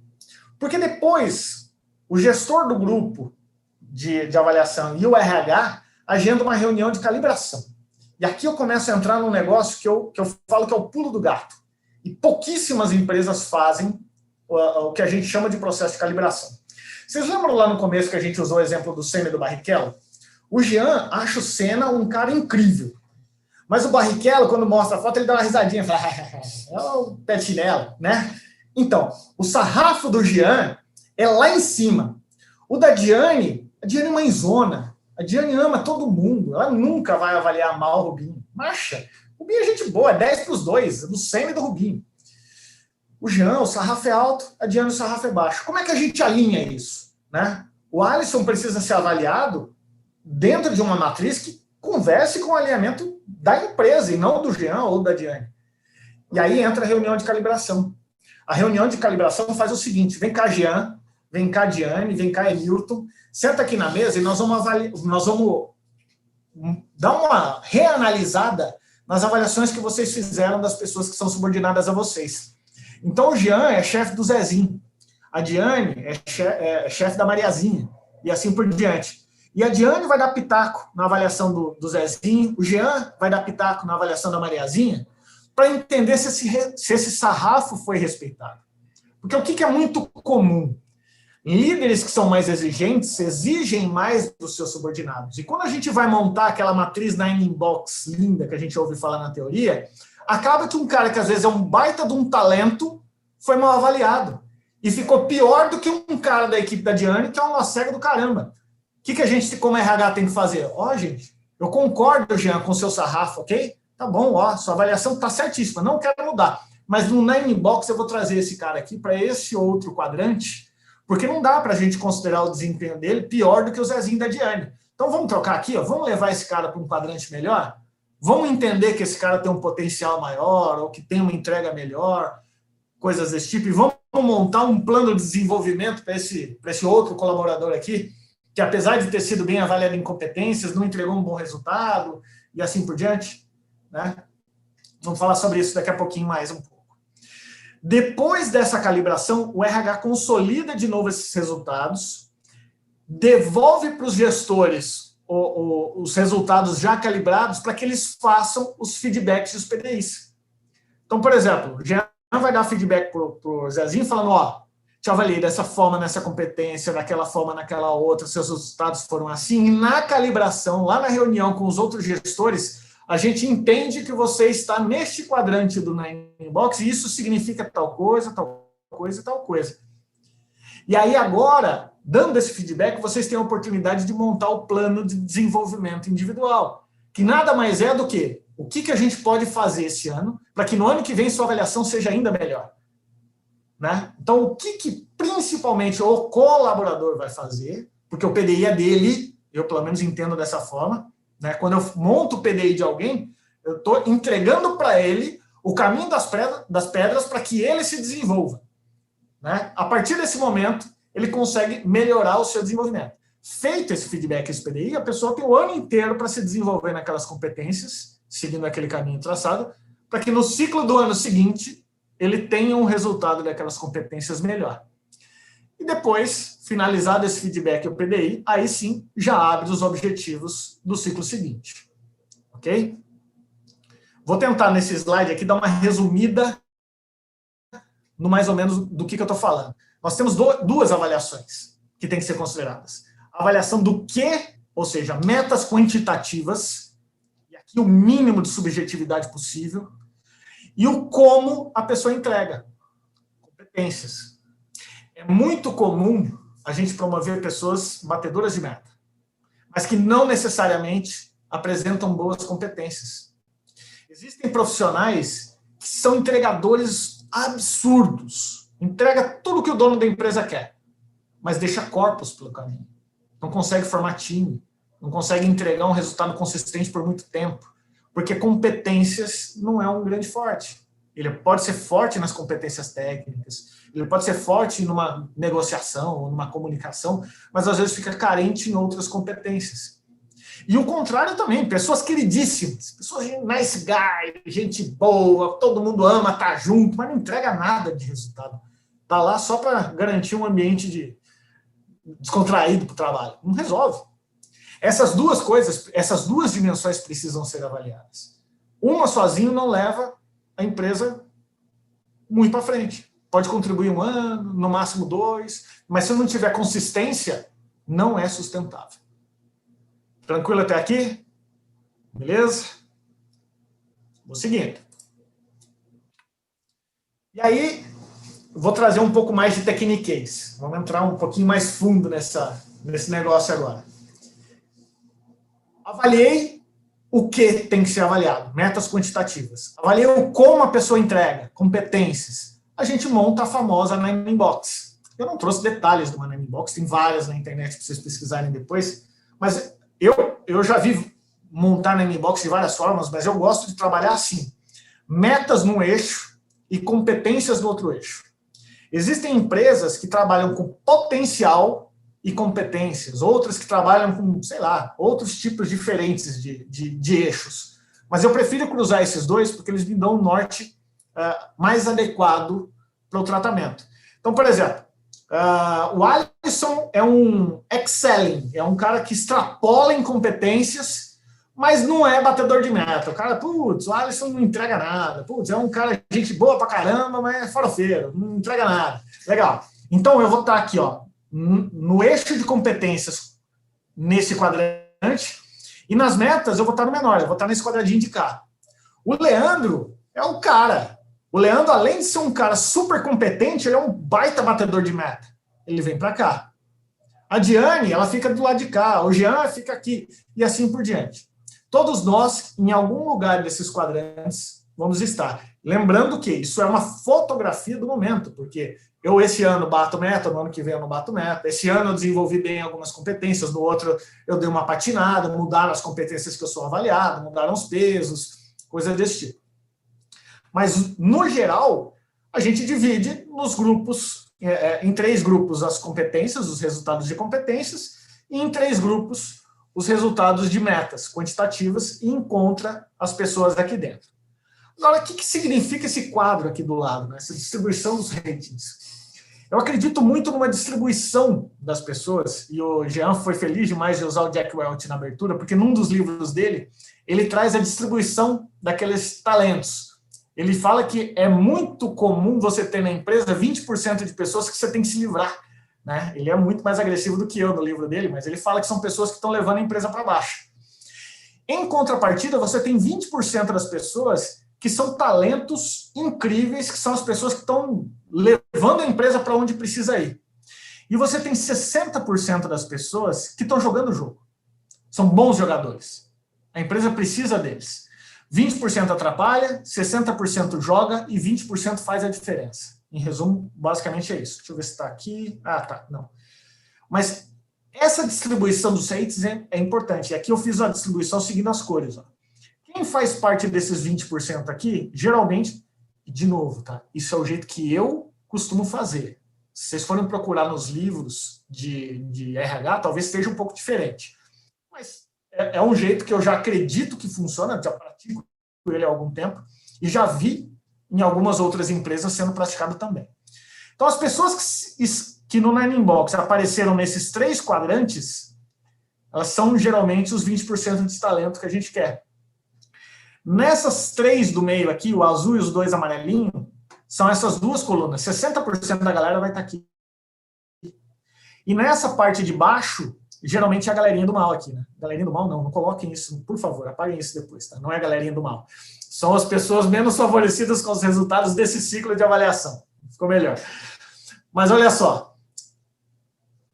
A: Porque depois, o gestor do grupo de avaliação e o RH agendam uma reunião de calibração. E aqui eu começo a entrar num negócio que eu falo que é o pulo do gato. E pouquíssimas empresas fazem o que a gente chama de processo de calibração. Vocês lembram lá no começo que a gente usou o exemplo do Senna e do Barrichello? O Jean acha o Senna um cara incrível. Mas o Barrichello, quando mostra a foto, ele dá uma risadinha e fala, é o pé de chinelo, né? Então, o sarrafo do Jean é lá em cima. O da Diane, a Diane é mãezona. A Diane ama todo mundo, ela nunca vai avaliar mal o Rubinho. Macha, o Rubinho é gente boa, é 10 para os dois, é do Semi e do Rubinho. O Jean, o sarrafo é alto, a Diane, o sarrafo é baixo. Como é que a gente alinha isso? Né? O Alisson precisa ser avaliado dentro de uma matriz que converse com o alinhamento da empresa e não do Jean ou da Diane. E aí entra a reunião de calibração. A reunião de calibração faz o seguinte: vem cá, Jean, vem cá, Diane, vem cá, Emilton, senta aqui na mesa e nós vamos dar uma reanalisada nas avaliações que vocês fizeram das pessoas que são subordinadas a vocês. Então, o Jean é chefe do Zezinho, a Diane é chefe da Mariazinha, e assim por diante. E a Diane vai dar pitaco na avaliação do Zezinho, o Jean vai dar pitaco na avaliação da Mariazinha, para entender se esse sarrafo foi respeitado. Porque o que é muito comum? Líderes que são mais exigentes exigem mais dos seus subordinados. E quando a gente vai montar aquela matriz 9-in-box linda que a gente ouve falar na teoria, acaba que um cara que às vezes é um baita de um talento foi mal avaliado. E ficou pior do que um cara da equipe da Diane, que é uma cega do caramba. O que a gente, como RH, tem que fazer? Gente, eu concordo, Jean, com o seu sarrafo, ok? Tá bom, sua avaliação está certíssima, não quero mudar. Mas no 9-in-box eu vou trazer esse cara aqui para esse outro quadrante, porque não dá para a gente considerar o desempenho dele pior do que o Zezinho da Diane. Então vamos trocar aqui, vamos levar esse cara para um quadrante melhor? Vamos entender que esse cara tem um potencial maior, ou que tem uma entrega melhor, coisas desse tipo, e vamos montar um plano de desenvolvimento para esse outro colaborador aqui, que apesar de ter sido bem avaliado em competências, não entregou um bom resultado, e assim por diante. Né? Vamos falar sobre isso daqui a pouquinho mais um pouco. Depois dessa calibração, o RH consolida de novo esses resultados, devolve para os gestores os resultados já calibrados para que eles façam os feedbacks e os PDIs. Então, por exemplo, o Jean vai dar feedback para o Zezinho falando, te avaliei dessa forma, nessa competência, daquela forma, naquela outra, seus resultados foram assim, e na calibração, lá na reunião com os outros gestores, a gente entende que você está neste quadrante do 9-in-box e isso significa tal coisa, tal coisa e tal coisa. E aí agora, dando esse feedback, vocês têm a oportunidade de montar o plano de desenvolvimento individual, que nada mais é do que o que a gente pode fazer esse ano para que no ano que vem sua avaliação seja ainda melhor. Né? Então, o que principalmente o colaborador vai fazer, porque o PDI é dele, eu pelo menos entendo dessa forma, né? Quando eu monto o PDI de alguém, eu estou entregando para ele o caminho das pedras para que ele se desenvolva. Né? A partir desse momento, ele consegue melhorar o seu desenvolvimento. Feito esse feedback, esse PDI, a pessoa tem o ano inteiro para se desenvolver naquelas competências, seguindo aquele caminho traçado, para que no ciclo do ano seguinte, ele tenha um resultado daquelas competências melhor. E depois, finalizado esse feedback e o PDI, aí sim, já abre os objetivos do ciclo seguinte. Ok? Vou tentar, nesse slide aqui, dar uma resumida no mais ou menos do que eu estou falando. Nós temos duas avaliações que têm que ser consideradas. A avaliação do que, ou seja, metas quantitativas, e aqui o mínimo de subjetividade possível, e o como a pessoa entrega, competências. É muito comum a gente promover pessoas batedoras de meta, mas que não necessariamente apresentam boas competências. Existem profissionais que são entregadores absurdos, entrega tudo que o dono da empresa quer, mas deixa corpos pelo caminho. Não consegue formar time, não consegue entregar um resultado consistente por muito tempo, porque competências não é um grande forte. Ele pode ser forte nas competências técnicas, ele pode ser forte numa negociação ou numa comunicação, mas às vezes fica carente em outras competências. E o contrário também, pessoas queridíssimas, pessoas nice guy, gente boa, todo mundo ama estar junto, mas não entrega nada de resultado. Está lá só para garantir um ambiente descontraído para o trabalho. Não resolve. Essas duas coisas, essas duas dimensões precisam ser avaliadas. Uma sozinho não leva a empresa muito para frente. Pode contribuir 1 ano, no máximo 2, mas se não tiver consistência, não é sustentável. Tranquilo até aqui? Beleza? Vou seguindo. E aí, vou trazer um pouco mais de techniquez. Vamos entrar um pouquinho mais fundo nesse negócio agora. Avaliei o que tem que ser avaliado, metas quantitativas. Avaliei o como a pessoa entrega, competências. A gente monta a famosa Nine Box. Eu não trouxe detalhes de uma Nine Box, tem várias na internet para vocês pesquisarem depois, mas eu já vi montar Nine Box de várias formas, mas eu gosto de trabalhar assim. Metas num eixo e competências no outro eixo. Existem empresas que trabalham com potencial e competências, outras que trabalham com, sei lá, outros tipos diferentes de eixos. Mas eu prefiro cruzar esses dois porque eles me dão um norte mais adequado para o tratamento. Então, por exemplo, o Alisson é um excelling, é um cara que extrapola em competências, mas não é batedor de meta. O cara, putz, o Alisson não entrega nada. Putz, é um cara, gente boa pra caramba, mas é farofeiro, não entrega nada. Legal. Então, eu vou estar aqui, ó, no eixo de competências, nesse quadrante, e nas metas eu vou estar no menor, eu vou estar nesse quadradinho de cá. O Leandro é o cara. O Leandro, além de ser um cara super competente, ele é um baita batedor de meta. Ele vem para cá. A Diane, ela fica do lado de cá. O Jean fica aqui. E assim por diante. Todos nós, em algum lugar desses quadrantes, vamos estar. Lembrando que isso é uma fotografia do momento, porque eu esse ano bato meta, no ano que vem eu não bato meta. Esse ano eu desenvolvi bem algumas competências, no outro eu dei uma patinada, mudaram as competências que eu sou avaliado, mudaram os pesos, coisas desse tipo. Mas, no geral, a gente divide nos grupos, em 3 grupos as competências, os resultados de competências, e em 3 grupos os resultados de metas quantitativas e encontra as pessoas aqui dentro. Agora, o que significa esse quadro aqui do lado, né? Essa distribuição dos ratings? Eu acredito muito numa distribuição das pessoas, e o Jean foi feliz demais de usar o Jack Welch na abertura, porque num dos livros dele, ele traz a distribuição daqueles talentos. Ele fala que é muito comum você ter na empresa 20% de pessoas que você tem que se livrar. Né? Ele é muito mais agressivo do que eu no livro dele, mas ele fala que são pessoas que estão levando a empresa para baixo. Em contrapartida, você tem 20% das pessoas que são talentos incríveis, que são as pessoas que estão levando a empresa para onde precisa ir. E você tem 60% das pessoas que estão jogando o jogo. São bons jogadores. A empresa precisa deles. 20% atrapalha, 60% joga e 20% faz a diferença. Em resumo, basicamente é isso. Deixa eu ver se está aqui. Ah, tá. Não. Mas essa distribuição dos rates é importante. E aqui eu fiz a distribuição seguindo as cores. Ó. Quem faz parte desses 20% aqui, geralmente, de novo, tá? Isso é o jeito que eu costumo fazer. Se vocês forem procurar nos livros de RH, talvez esteja um pouco diferente. Mas é um jeito que eu já acredito que funciona, já pratico ele há algum tempo, e já vi em algumas outras empresas sendo praticado também. Então, as pessoas que no Nine Box apareceram nesses 3 quadrantes, elas são geralmente os 20% de talento que a gente quer. Nessas 3 do meio aqui, o azul e os 2 amarelinhos, são essas 2 colunas. 60% da galera vai estar aqui. E nessa parte de baixo, geralmente é a galerinha do mal aqui, né? Galerinha do mal não coloquem isso, por favor, apaguem isso depois, tá? Não é a galerinha do mal. São as pessoas menos favorecidas com os resultados desse ciclo de avaliação. Ficou melhor. Mas olha só,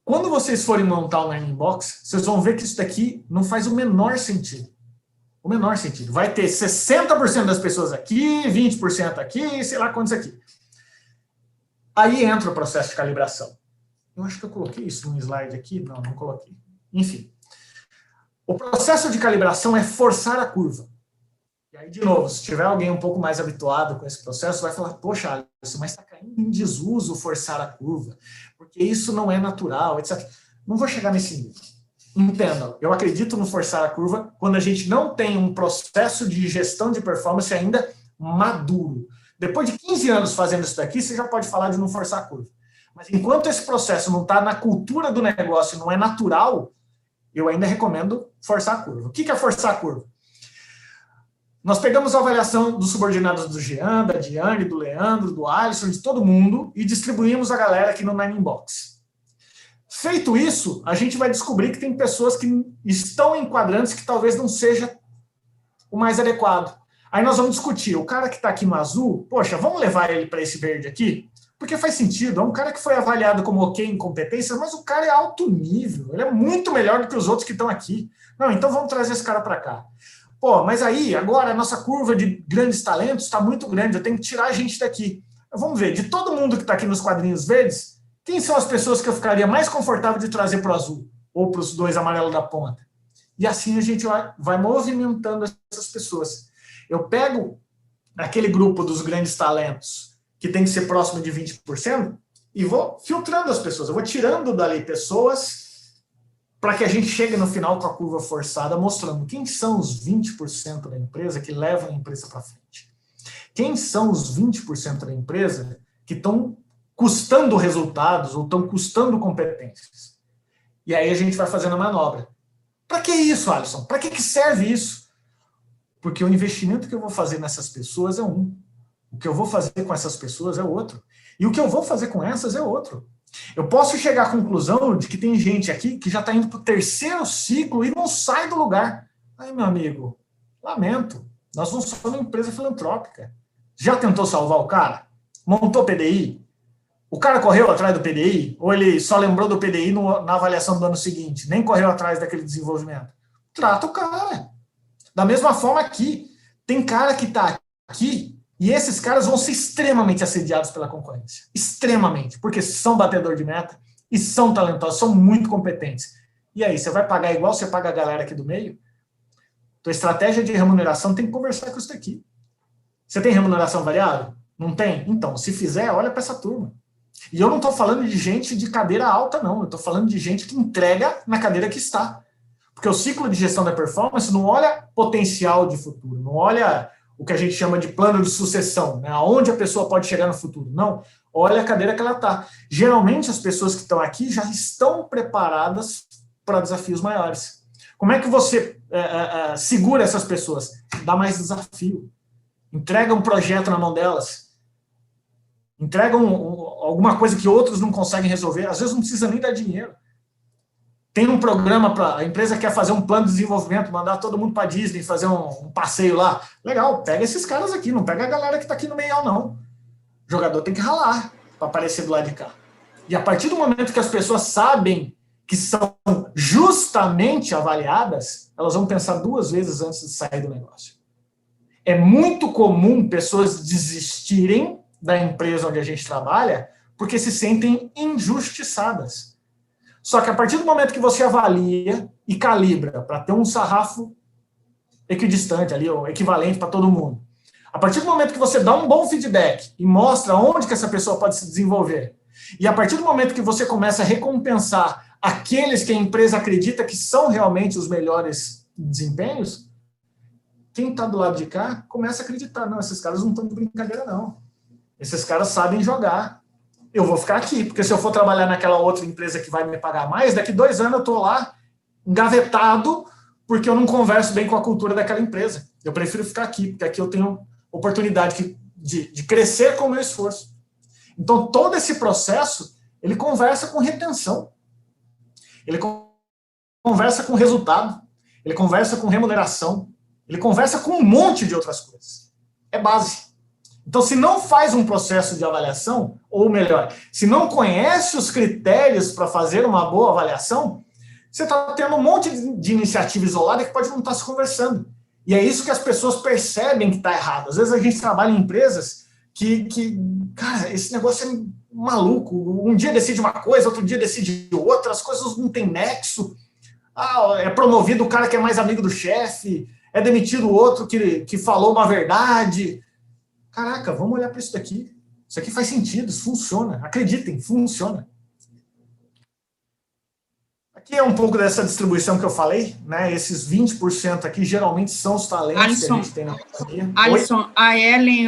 A: quando vocês forem montar o Nine Box, vocês vão ver que isso daqui não faz o menor sentido. O menor sentido. Vai ter 60% das pessoas aqui, 20% aqui, sei lá quantos aqui. Aí entra o processo de calibração. Eu acho que eu coloquei isso num slide aqui. Não coloquei. Enfim. O processo de calibração é forçar a curva. E aí, de novo, se tiver alguém um pouco mais habituado com esse processo, vai falar, poxa, Alisson, mas está caindo em desuso forçar a curva, porque isso não é natural, etc. Não vou chegar nesse nível. Entendam, eu acredito no forçar a curva quando a gente não tem um processo de gestão de performance ainda maduro. Depois de 15 anos fazendo isso daqui, você já pode falar de não forçar a curva. Mas enquanto esse processo não está na cultura do negócio, não é natural, eu ainda recomendo forçar a curva. O que é forçar a curva? Nós pegamos a avaliação dos subordinados do Jean, da Diane, do Leandro, do Alisson, de todo mundo, e distribuímos a galera aqui no Nine Box. Feito isso, a gente vai descobrir que tem pessoas que estão em quadrantes que talvez não seja o mais adequado. Aí nós vamos discutir, o cara que está aqui no azul, poxa, vamos levar ele para esse verde aqui? Porque faz sentido, é um cara que foi avaliado como ok em competências, mas o cara é alto nível, ele é muito melhor do que os outros que estão aqui. Não, então vamos trazer esse cara para cá. Pô, mas aí, agora, a nossa curva de grandes talentos está muito grande, eu tenho que tirar a gente daqui. Vamos ver, de todo mundo que está aqui nos quadrinhos verdes, quem são as pessoas que eu ficaria mais confortável de trazer para o azul? Ou para os 2 amarelos da ponta? E assim a gente vai movimentando essas pessoas. Eu pego aquele grupo dos grandes talentos, que tem que ser próximo de 20%, e vou filtrando as pessoas. Eu vou tirando dali pessoas para que a gente chegue no final com a curva forçada, mostrando quem são os 20% da empresa que levam a empresa para frente. Quem são os 20% da empresa que estão custando resultados ou estão custando competências. E aí a gente vai fazendo a manobra. Para que isso, Alisson? Para que serve isso? Porque o investimento que eu vou fazer nessas pessoas é um. O que eu vou fazer com essas pessoas é outro. E o que eu vou fazer com essas é outro. Eu posso chegar à conclusão de que tem gente aqui que já está indo para o 3º ciclo e não sai do lugar. Aí, meu amigo, lamento. Nós não somos uma empresa filantrópica. Já tentou salvar o cara? Montou PDI? O cara correu atrás do PDI? Ou ele só lembrou do PDI na avaliação do ano seguinte? Nem correu atrás daquele desenvolvimento? Trata o cara. Da mesma forma aqui. Tem cara que está aqui e esses caras vão ser extremamente assediados pela concorrência. Extremamente. Porque são batedor de meta e são talentosos, são muito competentes. E aí, você vai pagar igual você paga a galera aqui do meio? Tua estratégia de remuneração tem que conversar com isso daqui. Você tem remuneração variável? Não tem? Então, se fizer, olha para essa turma. E eu não estou falando de gente de cadeira alta, não. Eu estou falando de gente que entrega na cadeira que está. Porque o ciclo de gestão da performance não olha potencial de futuro, não olha o que a gente chama de plano de sucessão, né? Aonde a pessoa pode chegar no futuro. Não, olha a cadeira que ela está. Geralmente, as pessoas que estão aqui já estão preparadas para desafios maiores. Como é que você segura essas pessoas? Dá mais desafio. Entrega um projeto na mão delas. Entrega alguma coisa que outros não conseguem resolver. Às vezes não precisa nem dar dinheiro. Tem um programa para a empresa quer fazer um plano de desenvolvimento, mandar todo mundo para Disney, fazer um passeio lá. Legal, pega esses caras aqui, não pega a galera que está aqui no meio, não. O jogador tem que ralar para aparecer do lado de cá. E a partir do momento que as pessoas sabem que são justamente avaliadas, elas vão pensar 2 vezes antes de sair do negócio. É muito comum pessoas desistirem da empresa onde a gente trabalha porque se sentem injustiçadas. Só que a partir do momento que você avalia e calibra para ter um sarrafo equidistante ali, ou equivalente para todo mundo, a partir do momento que você dá um bom feedback e mostra onde que essa pessoa pode se desenvolver, e a partir do momento que você começa a recompensar aqueles que a empresa acredita que são realmente os melhores desempenhos, quem está do lado de cá começa a acreditar, não, esses caras não estão de brincadeira, não. Esses caras sabem jogar. Eu vou ficar aqui, porque se eu for trabalhar naquela outra empresa que vai me pagar mais, daqui 2 anos eu estou lá engavetado porque eu não converso bem com a cultura daquela empresa. Eu prefiro ficar aqui, porque aqui eu tenho oportunidade de crescer com o meu esforço. Então, todo esse processo, ele conversa com retenção. Ele conversa com resultado. Ele conversa com remuneração. Ele conversa com um monte de outras coisas. É base. Então, se não faz um processo de avaliação, ou melhor, se não conhece os critérios para fazer uma boa avaliação, você está tendo um monte de iniciativa isolada que pode não estar se conversando. E é isso que as pessoas percebem que está errado. Às vezes a gente trabalha em empresas que cara, esse negócio é maluco. Um dia decide uma coisa, outro dia decide outra, as coisas não têm nexo. É promovido o cara que é mais amigo do chefe, é demitido o outro que falou uma verdade. Caraca, vamos olhar para isso daqui. Isso aqui faz sentido, isso funciona. Acreditem, funciona. Aqui é um pouco dessa distribuição que eu falei, né? Esses 20% aqui geralmente são os talentos
D: Alisson,
A: que a gente tem na companhia.
D: Alisson, a Ellen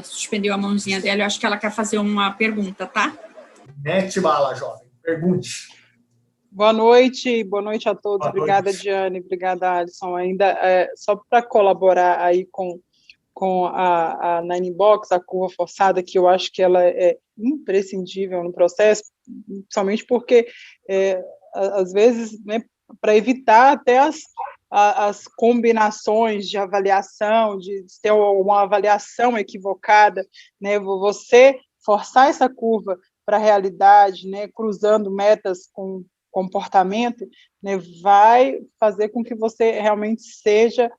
D: suspendeu a mãozinha dela, eu acho que ela quer fazer uma pergunta, tá?
A: Mete bala, jovem. Pergunte.
E: Boa noite a todos.
A: Boa
E: Obrigada,
A: noite.
E: Diane, obrigada, Alisson. Ainda, só para colaborar aí com a Nine Box, a curva forçada, que eu acho que ela é imprescindível no processo, principalmente porque, às vezes, né, para evitar até as combinações de avaliação, de ter uma avaliação equivocada, né, você forçar essa curva para a realidade, né, cruzando metas com comportamento, né, vai fazer com que você realmente seja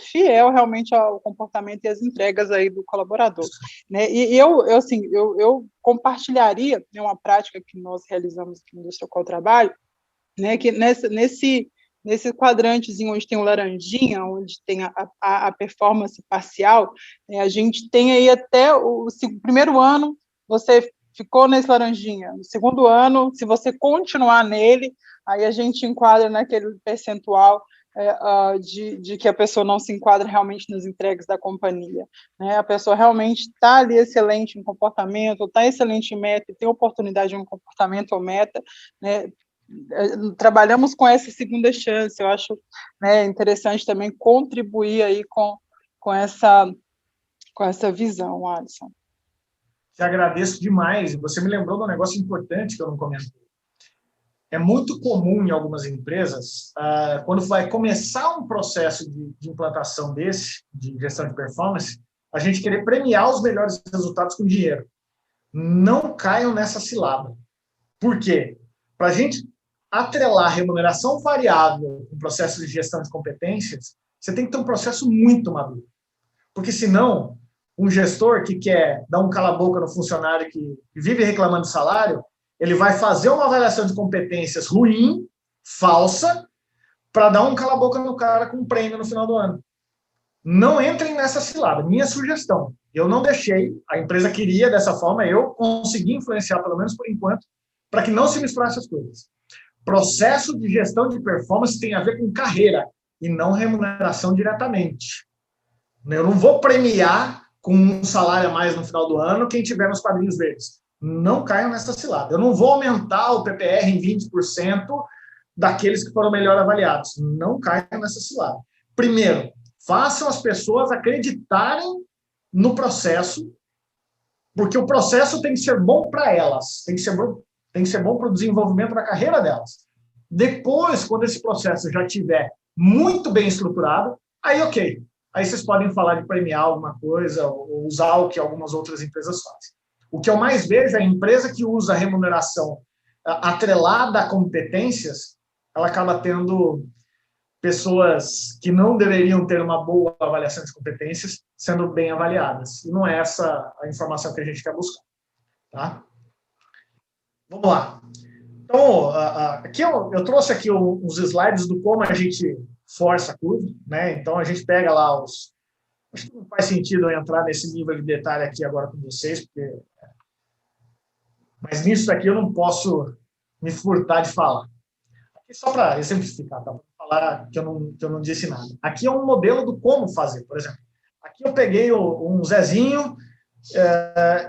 E: fiel realmente ao comportamento e às entregas aí do colaborador, né? E eu compartilharia, né, uma prática que nós realizamos aqui no Indústria Qual Trabalho, né, que nesse quadrantezinho onde tem o laranjinha, onde tem a performance parcial, né, a gente tem aí até o primeiro ano, você ficou nesse laranjinha. No segundo ano, se você continuar nele, aí a gente enquadra naquele percentual de que a pessoa não se enquadra realmente nas entregas da companhia, né? A pessoa realmente está ali excelente em comportamento, está excelente em meta, tem oportunidade em um comportamento ou meta, né? Trabalhamos com essa segunda chance. Eu acho, né, interessante também contribuir aí com essa visão, Alisson.
A: Te agradeço demais. Você me lembrou de um negócio importante que eu não comentei. É muito comum em algumas empresas, quando vai começar um processo de implantação desse, de gestão de performance, a gente querer premiar os melhores resultados com dinheiro. Não caiam nessa cilada. Por quê? Para a gente atrelar remuneração variável com processo de gestão de competências, você tem que ter um processo muito maduro. Porque, senão, um gestor que quer dar um cala-boca no funcionário que vive reclamando de salário, ele vai fazer uma avaliação de competências ruim, falsa, para dar um cala-boca no cara com um prêmio no final do ano. Não entrem nessa cilada. Minha sugestão. Eu não deixei, a empresa queria dessa forma, eu consegui influenciar, pelo menos por enquanto, para que não se misturasse as coisas. Processo de gestão de performance tem a ver com carreira e não remuneração diretamente. Eu não vou premiar com um salário a mais no final do ano quem tiver nos quadrinhos verdes. Não caiam nessa cilada. Eu não vou aumentar o PPR em 20% daqueles que foram melhor avaliados. Não caiam nessa cilada. Primeiro, façam as pessoas acreditarem no processo, porque o processo tem que ser bom para elas, tem que ser bom para o desenvolvimento da carreira delas. Depois, quando esse processo já estiver muito bem estruturado, aí ok. Aí vocês podem falar de premiar alguma coisa ou usar o que algumas outras empresas fazem. O que eu mais vejo é a empresa que usa a remuneração atrelada a competências, ela acaba tendo pessoas que não deveriam ter uma boa avaliação de competências sendo bem avaliadas. E não é essa a informação que a gente quer buscar. Tá? Vamos lá. Então, aqui eu trouxe aqui uns slides do como a gente força a curva, né? Então, a gente pega lá os... Acho que não faz sentido eu entrar nesse nível de detalhe aqui agora com vocês, porque... Mas nisso aqui eu não posso me furtar de falar. Aqui só para exemplificar, tá? Para falar que eu não disse nada. Aqui é um modelo do como fazer, por exemplo. Aqui eu peguei um Zezinho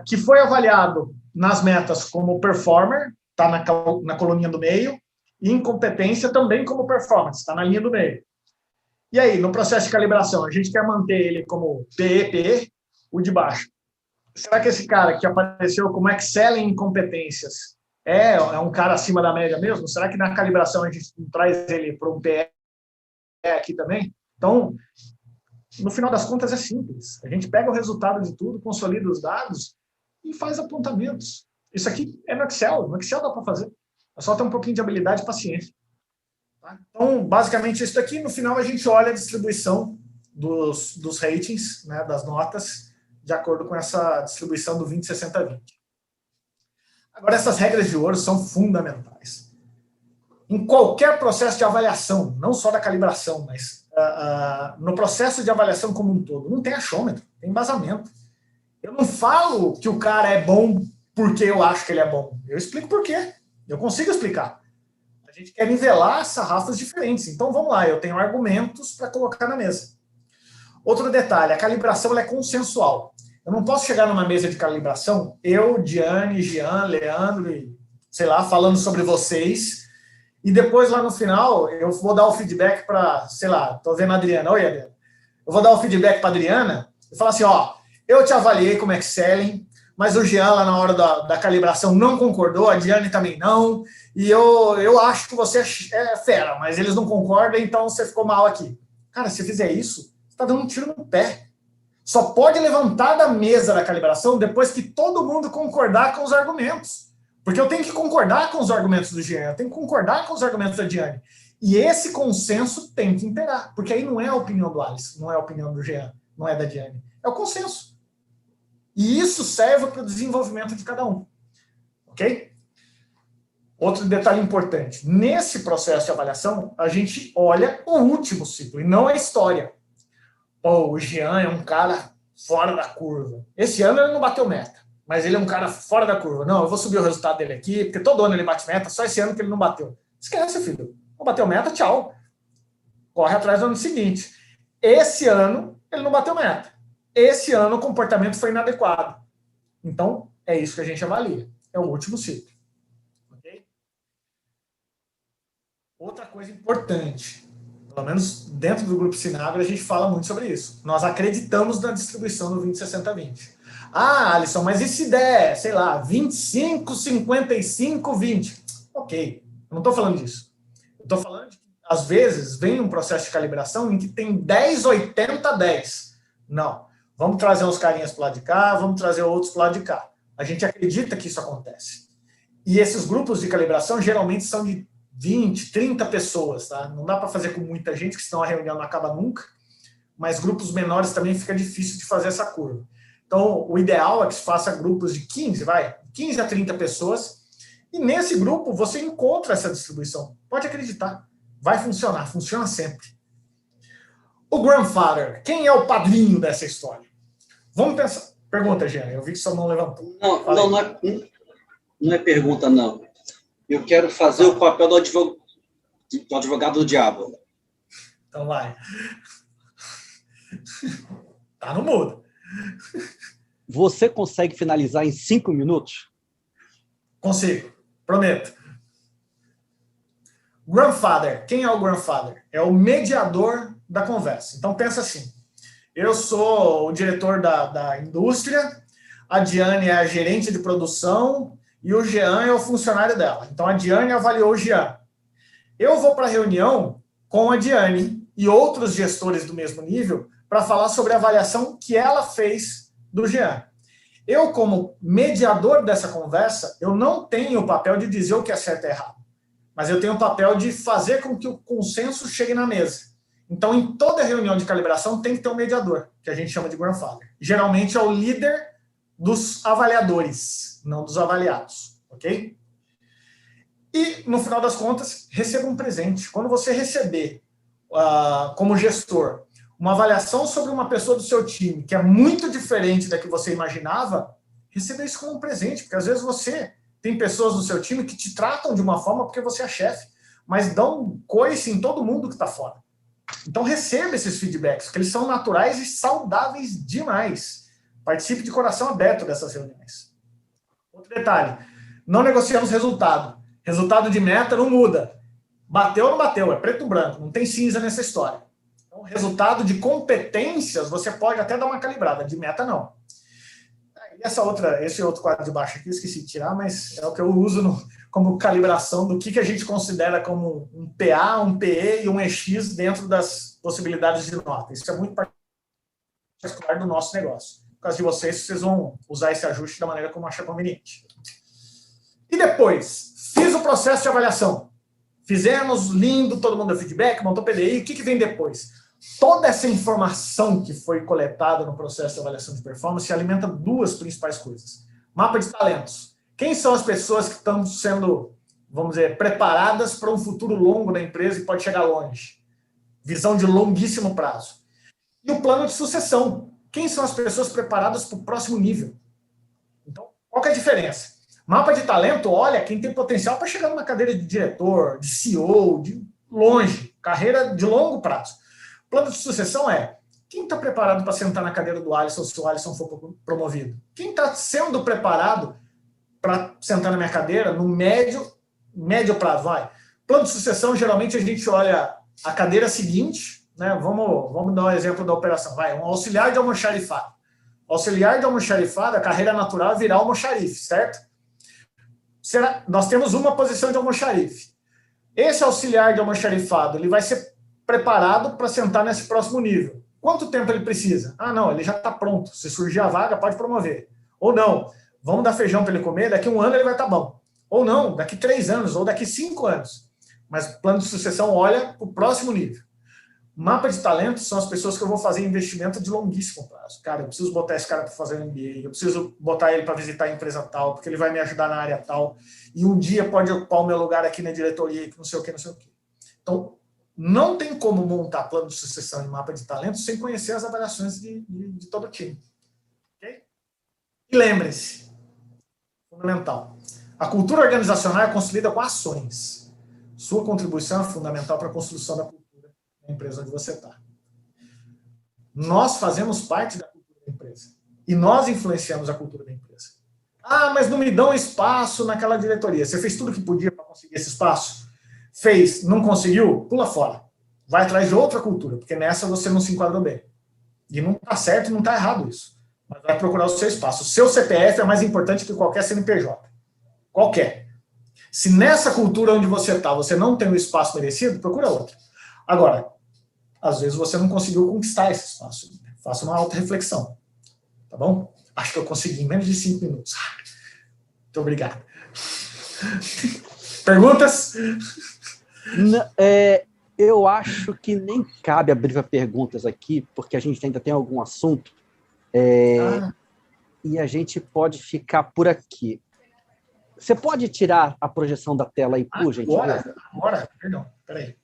A: que foi avaliado nas metas como performer, está na coluninha do meio, e em competência também como performance, está na linha do meio. E aí, no processo de calibração, a gente quer manter ele como PE, o de baixo. Será que esse cara que apareceu como excelling em competências é um cara acima da média mesmo? Será que na calibração a gente traz ele para um PE aqui também? Então, no final das contas, é simples. A gente pega o resultado de tudo, consolida os dados e faz apontamentos. Isso aqui é no Excel. No Excel dá para fazer. É só ter um pouquinho de habilidade e paciência. Tá? Então, basicamente, isso aqui, no final, a gente olha a distribuição dos ratings, né, das notas, de acordo com essa distribuição do 20, 60, 20. Agora, essas regras de ouro são fundamentais. Em qualquer processo de avaliação, não só da calibração, mas no processo de avaliação como um todo, não tem achômetro, tem embasamento. Eu não falo que o cara é bom porque eu acho que ele é bom. Eu explico por quê. Eu consigo explicar. A gente quer nivelar sarrafas diferentes. Então, vamos lá, eu tenho argumentos para colocar na mesa. Outro detalhe, a calibração ela é consensual. Eu não posso chegar numa mesa de calibração, eu, Diane, Jean, Leandro, e, sei lá, falando sobre vocês, e depois lá no final eu vou dar o feedback para, sei lá, estou vendo a Adriana. Oi, Adriana. Eu vou dar o feedback para a Adriana e falar assim, ó, eu te avaliei como excelling, mas o Jean lá na hora da calibração não concordou, a Diane também não, e eu acho que você é fera, mas eles não concordam, então você ficou mal aqui. Cara, se fizer isso, você está dando um tiro no pé. Só pode levantar da mesa da calibração depois que todo mundo concordar com os argumentos. Porque eu tenho que concordar com os argumentos do Jean, eu tenho que concordar com os argumentos da Diane. E esse consenso tem que imperar, porque aí não é a opinião do Alisson, não é a opinião do Jean, não é da Diane. É o consenso. E isso serve para o desenvolvimento de cada um. Ok? Outro detalhe importante. Nesse processo de avaliação, a gente olha o último ciclo, e não a história. Pô, o Jean é um cara fora da curva. Esse ano ele não bateu meta, mas ele é um cara fora da curva. Não, eu vou subir o resultado dele aqui, porque todo ano ele bate meta, só esse ano que ele não bateu. Esquece, filho. Não bateu meta, tchau. Corre atrás do ano seguinte. Esse ano ele não bateu meta. Esse ano o comportamento foi inadequado. Então, é isso que a gente avalia. É o último ciclo. Okay? Outra coisa importante, pelo menos dentro do grupo Sinagro, a gente fala muito sobre isso. Nós acreditamos na distribuição do 20-60-20. Ah, Alisson, mas e se der, sei lá, 25, 55, 20? Ok, eu não estou falando disso. Eu estou falando de que, às vezes, vem um processo de calibração em que tem 10, 80, 10. Não. Vamos trazer uns carinhas para o lado de cá, vamos trazer outros para o lado de cá. A gente acredita que isso acontece. E esses grupos de calibração geralmente são de 20, 30 pessoas, tá? Não dá para fazer com muita gente, que senão a reunião não acaba nunca, mas grupos menores também fica difícil de fazer essa curva. Então, o ideal é que se faça grupos de 15 a 30 pessoas, e nesse grupo você encontra essa distribuição. Pode acreditar, vai funcionar, funciona sempre. O grandfather, quem é o padrinho dessa história? Vamos pensar. Pergunta, Jean, eu vi que sua mão levantou.
C: Não é pergunta, não. Eu quero fazer o papel do advogado do diabo.
A: Então vai. Tá no mudo.
F: Você consegue finalizar em 5 minutos?
A: Consigo, prometo. Grandfather, quem é o grandfather? É o mediador da conversa. Então pensa assim, eu sou o diretor da indústria, a Diane é a gerente de produção e o Jean é o funcionário dela. Então a Diane avaliou o Jean. Eu vou para a reunião com a Diane e outros gestores do mesmo nível para falar sobre a avaliação que ela fez do Jean. Eu, como mediador dessa conversa, eu não tenho o papel de dizer o que é certo e errado, mas eu tenho o papel de fazer com que o consenso chegue na mesa. Então, em toda reunião de calibração tem que ter um mediador, que a gente chama de grandfather. Geralmente é o líder dos avaliadores, não dos avaliados, ok? E, no final das contas, receba um presente. Quando você receber, como gestor, uma avaliação sobre uma pessoa do seu time que é muito diferente da que você imaginava, receba isso como um presente, porque às vezes você tem pessoas no seu time que te tratam de uma forma porque você é chefe, mas dão coice em todo mundo que está fora. Então receba esses feedbacks, porque eles são naturais e saudáveis demais. Participe de coração aberto dessas reuniões. Outro detalhe, não negociamos resultado. Resultado de meta não muda. Bateu ou não bateu, é preto ou branco, não tem cinza nessa história. Então, resultado de competências, você pode até dar uma calibrada, de meta não. Esse outro quadro de baixo aqui, eu esqueci de tirar, mas é o que eu uso como calibração do que a gente considera como um PA, um PE e um EX dentro das possibilidades de nota. Isso é muito particular do nosso negócio. Por causa de vocês vão usar esse ajuste da maneira como achar conveniente. E depois, fiz o processo de avaliação. Fizemos, lindo, todo mundo deu feedback, montou PDI, o que vem depois? Toda essa informação que foi coletada no processo de avaliação de performance alimenta duas principais coisas. Mapa de talentos. Quem são as pessoas que estão sendo, vamos dizer, preparadas para um futuro longo da empresa e pode chegar longe? Visão de longuíssimo prazo. E o plano de sucessão. Quem são as pessoas preparadas para o próximo nível? Então, qual que é a diferença? Mapa de talento, olha, quem tem potencial para chegar numa cadeira de diretor, de CEO, de longe, carreira de longo prazo. Plano de sucessão é quem está preparado para sentar na cadeira do Alisson se o Alisson for promovido? Quem está sendo preparado para sentar na minha cadeira no médio prazo? Vai. Plano de sucessão, geralmente a gente olha a cadeira seguinte, né? Vamos dar um exemplo da operação. Vai, um auxiliar de almoxarifado. Auxiliar de almoxarifado, a carreira natural é virar almoxarife, certo? Nós temos uma posição de almoxarife. Esse auxiliar de almoxarifado, ele vai ser preparado para sentar nesse próximo nível. Quanto tempo ele precisa? Ah, não, ele já está pronto. Se surgir a vaga, pode promover. Ou não, vamos dar feijão para ele comer, daqui 1 ano ele vai estar bom. Ou não, daqui 3 anos, ou daqui 5 anos. Mas o plano de sucessão olha para o próximo nível. Mapa de talentos são as pessoas que eu vou fazer investimento de longuíssimo prazo. Cara, eu preciso botar esse cara para fazer um MBA, eu preciso botar ele para visitar a empresa tal, porque ele vai me ajudar na área tal, e um dia pode ocupar o meu lugar aqui na diretoria, que não sei o que, não sei o que. Então, não tem como montar plano de sucessão em mapa de talentos sem conhecer as avaliações de todo o time. Okay? E lembre-se, fundamental, a cultura organizacional é construída com ações. Sua contribuição é fundamental para a construção da cultura da empresa onde você está. Nós fazemos parte da cultura da empresa. E nós influenciamos a cultura da empresa. Ah, mas não me dão espaço naquela diretoria. Você fez tudo o que podia para conseguir esse espaço? Fez, não conseguiu? Pula fora. Vai atrás de outra cultura, porque nessa você não se enquadrou bem. E não está certo e não está errado isso. Mas vai procurar o seu espaço. O seu CPF é mais importante que qualquer CNPJ. Qualquer. Se nessa cultura onde você está, você não tem o espaço merecido, procura outra. Agora, às vezes você não conseguiu conquistar esse espaço. Faça uma auto-reflexão. Tá bom? Acho que eu consegui em menos de 5 minutos. Muito obrigado. Perguntas?
F: Eu acho que nem cabe abrir para perguntas aqui, porque a gente ainda tem algum assunto. E a gente pode ficar por aqui. Você pode tirar a projeção da tela aí, por gentileza?
A: Agora? Perdão, peraí.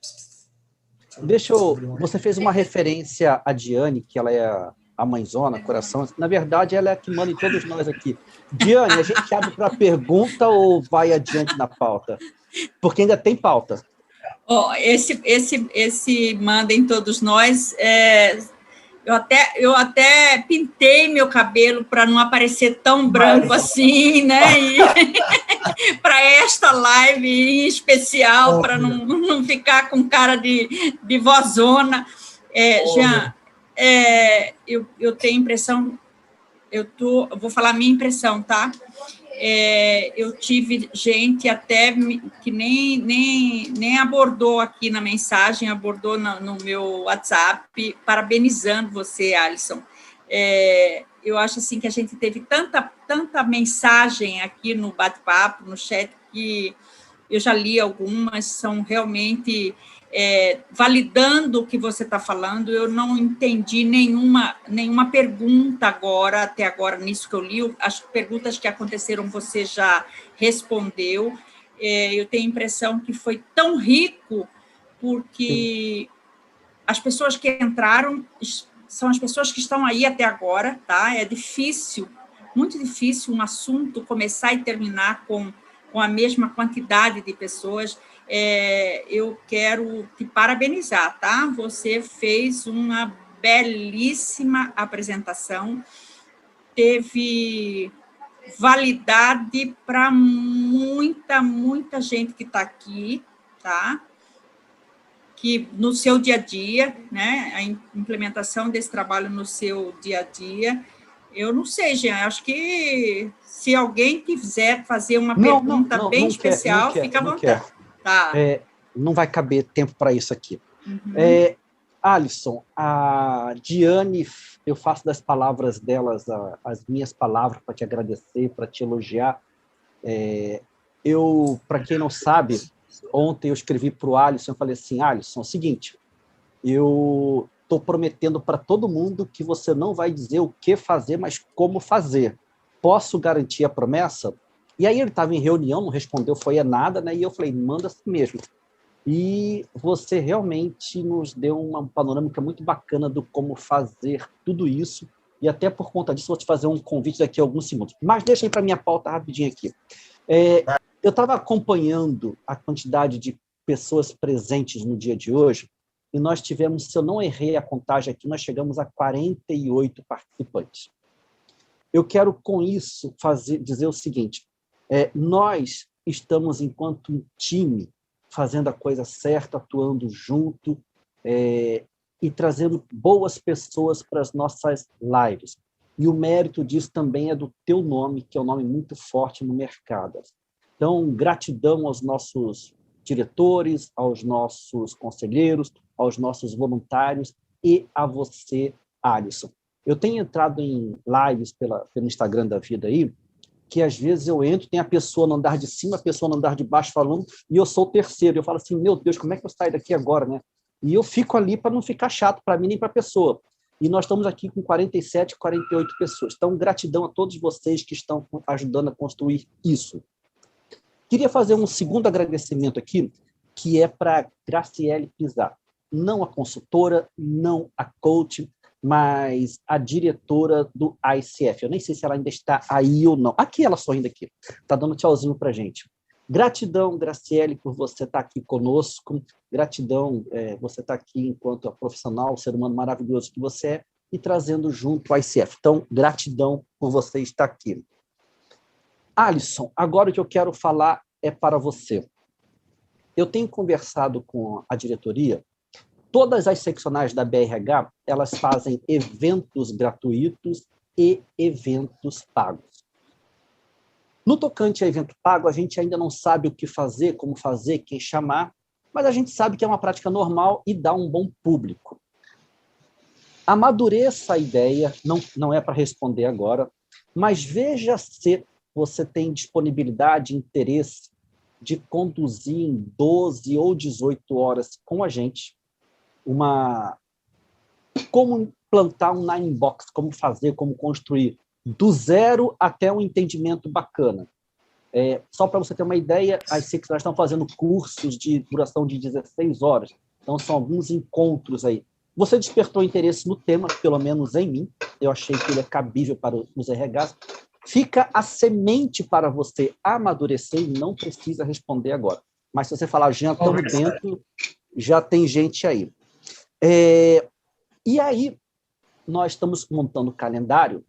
F: Você fez uma referência à Diane, que ela é a mãezona, coração. Na verdade, ela é a que manda em todos nós aqui. Diane, a gente abre para a ou vai adiante na pauta? Porque ainda tem pauta.
D: Esse manda em todos nós. Eu até pintei meu cabelo para não aparecer tão branco assim, né? E para esta live em especial, para não ficar com cara de vozona. Jean, eu tenho impressão, eu vou falar a minha impressão, tá? Eu tive gente até que nem abordou aqui na mensagem, abordou no meu WhatsApp, parabenizando você, Alisson. Eu acho assim que a gente teve tanta mensagem aqui no bate-papo, no chat, que eu já li algumas, são realmente validando o que você está falando. Eu não entendi nenhuma pergunta até agora, nisso que eu li. As perguntas que aconteceram, você já respondeu. Eu tenho a impressão que foi tão rico, porque as pessoas que entraram são as pessoas que estão aí até agora, tá? É difícil, muito difícil um assunto começar e terminar com a mesma quantidade de pessoas. Eu quero te parabenizar, tá? Você fez uma belíssima apresentação, teve validade para muita gente que está aqui, tá? Que no seu dia a dia, né? A implementação desse trabalho no seu dia a dia. Eu não sei, Jean, acho que se alguém quiser fazer uma pergunta bem especial, fica à vontade. Tá.
F: Não vai caber tempo para isso aqui.
D: Uhum.
F: Alisson, a Diane, eu faço das palavras delas as minhas palavras para te agradecer, para te elogiar. Para quem não sabe, ontem eu escrevi para o Alisson, eu falei assim, Alisson, é o seguinte, eu estou prometendo para todo mundo que você não vai dizer o que fazer, mas como fazer. Posso garantir a promessa? E aí ele estava em reunião, não respondeu, foi nada, né? E eu falei, manda assim mesmo. E você realmente nos deu uma panorâmica muito bacana do como fazer tudo isso, e até por conta disso vou te fazer um convite daqui a alguns segundos. Mas deixa aí para minha pauta rapidinho aqui. Eu estava acompanhando a quantidade de pessoas presentes no dia de hoje, e nós tivemos, se eu não errei a contagem aqui, nós chegamos a 48 participantes. Eu quero, com isso, dizer o seguinte, nós estamos, enquanto um time, fazendo a coisa certa, atuando junto e trazendo boas pessoas para as nossas lives. E o mérito disso também é do teu nome, que é um nome muito forte no mercado. Então, gratidão aos nossos diretores, aos nossos conselheiros, aos nossos voluntários e a você, Alisson. Eu tenho entrado em lives pelo Instagram da vida aí, que às vezes eu entro, tem a pessoa no andar de cima, a pessoa no andar de baixo falando, e eu sou o terceiro. Eu falo assim, meu Deus, como é que eu saio daqui agora, né? E eu fico ali para não ficar chato para mim nem para a pessoa. E nós estamos aqui com 47, 48 pessoas. Então, gratidão a todos vocês que estão ajudando a construir isso. Queria fazer um segundo agradecimento aqui, que é para Graciele Pizar. Não a consultora, não a coach, mas a diretora do ICF. Eu nem sei se ela ainda está aí ou não. Aqui, ela sorrindo aqui. Está dando tchauzinho para a gente. Gratidão, Graciele, por você estar aqui conosco. Gratidão, você estar aqui enquanto profissional, ser humano maravilhoso que você é, e trazendo junto o ICF. Então, gratidão por você estar aqui. Alisson, agora o que eu quero falar é para você. Eu tenho conversado com a diretoria. Todas as seccionais da BRH, elas fazem eventos gratuitos e eventos pagos. No tocante a evento pago, a gente ainda não sabe o que fazer, como fazer, quem chamar, mas a gente sabe que é uma prática normal e dá um bom público. Amadureça a ideia, não é para responder agora, mas veja se você tem disponibilidade, interesse de conduzir em 12 ou 18 horas com a gente como implantar um Nine Box, como fazer, como construir, do zero até um entendimento bacana. Só para você ter uma ideia, as secções estão fazendo cursos de duração de 16 horas, então são alguns encontros aí. Você despertou interesse no tema, pelo menos em mim, eu achei que ele é cabível para os RHs. Fica a semente para você amadurecer e não precisa responder agora. Mas se você falar, Jean, estamos dentro, já tem gente aí. E aí, nós estamos montando o calendário.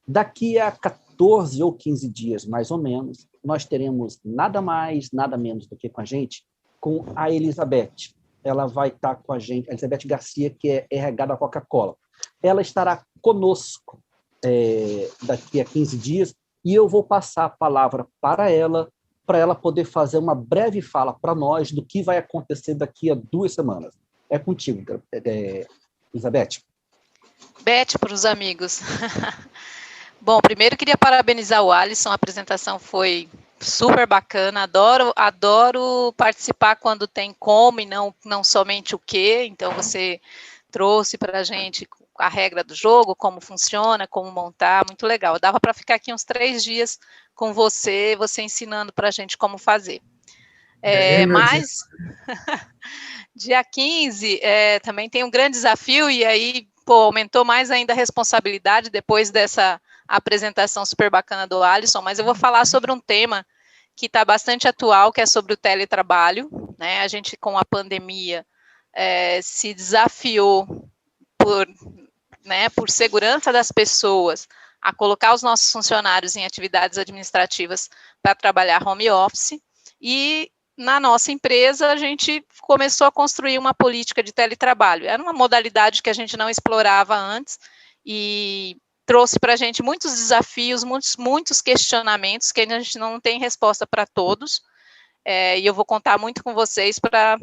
F: Daqui a 14 ou 15 dias, mais ou menos, nós teremos nada mais, nada menos do que com a gente, com a Elizabeth. Ela vai estar com a gente, a Elizabeth Garcia, que é RH da Coca-Cola. Ela estará conosco daqui a 15 dias, e eu vou passar a palavra para ela poder fazer uma breve fala para nós do que vai acontecer daqui a 2 semanas. É contigo, Elizabeth.
G: Beth, para os amigos. Bom, primeiro queria parabenizar o Alisson, a apresentação foi super bacana, adoro participar quando tem como e não somente o que, então você trouxe para a gente a regra do jogo, como funciona, como montar, muito legal. Dava para ficar aqui uns 3 dias com você ensinando para a gente como fazer. Mas, dia 15, também tem um grande desafio, e aí, aumentou mais ainda a responsabilidade depois dessa apresentação super bacana do Alisson, mas eu vou falar sobre um tema que está bastante atual, que é sobre o teletrabalho, né? A gente, com a pandemia, se desafiou por segurança das pessoas, a colocar os nossos funcionários em atividades administrativas para trabalhar home office, e na nossa empresa a gente começou a construir uma política de teletrabalho. Era uma modalidade que a gente não explorava antes e trouxe para a gente muitos desafios, muitos questionamentos que a gente não tem resposta para todos, e eu vou contar muito com vocês para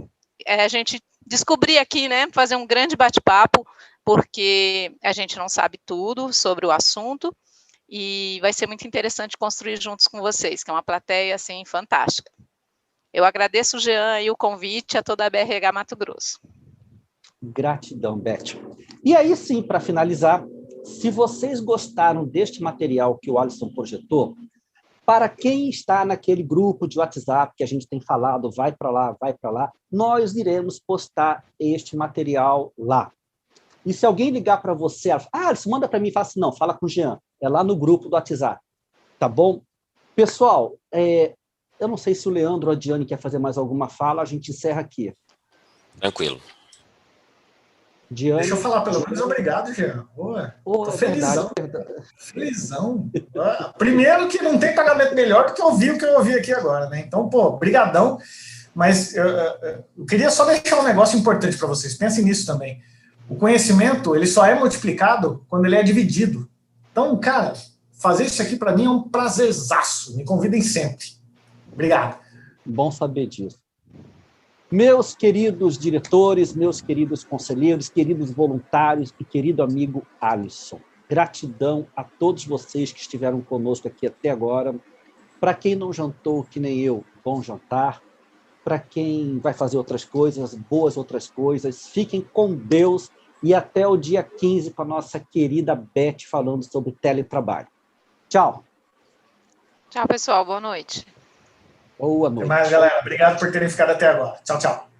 G: a gente descobrir aqui, né, fazer um grande bate-papo, porque a gente não sabe tudo sobre o assunto, e vai ser muito interessante construir juntos com vocês, que é uma plateia, assim, fantástica. Eu agradeço o Jean e o convite a toda a BRH Mato Grosso.
F: Gratidão, Beth. E aí, sim, para finalizar, se vocês gostaram deste material que o Alisson projetou, para quem está naquele grupo de WhatsApp que a gente tem falado, vai para lá, nós iremos postar este material lá. E se alguém ligar para você, Alisson, manda para mim e fala assim, não, fala com o Jean, é lá no grupo do WhatsApp, tá bom? Pessoal, eu não sei se o Leandro ou a Diane quer fazer mais alguma fala, a gente encerra aqui.
B: Tranquilo.
A: Diane, deixa eu falar, pelo menos obrigado, Jean. Tô felizão. Verdade. Felizão. Primeiro que não tem pagamento melhor do que ouvir o que eu ouvi aqui agora, né? Então, brigadão. Mas eu queria só deixar um negócio importante para vocês. Pensem nisso também. O conhecimento, ele só é multiplicado quando ele é dividido. Então, cara, fazer isso aqui para mim é um prazerzaço. Me convidem sempre. Obrigado.
F: Bom saber disso. Meus queridos diretores, meus queridos conselheiros, queridos voluntários e querido amigo Alisson, gratidão a todos vocês que estiveram conosco aqui até agora. Para quem não jantou, que nem eu, bom jantar. Para quem vai fazer outras coisas, boas outras coisas. Fiquem com Deus e até o dia 15 com a nossa querida Beth falando sobre teletrabalho. Tchau.
G: Tchau, pessoal. Boa noite.
F: Boa noite.
A: Até mais, galera. Obrigado por terem ficado até agora. Tchau, tchau.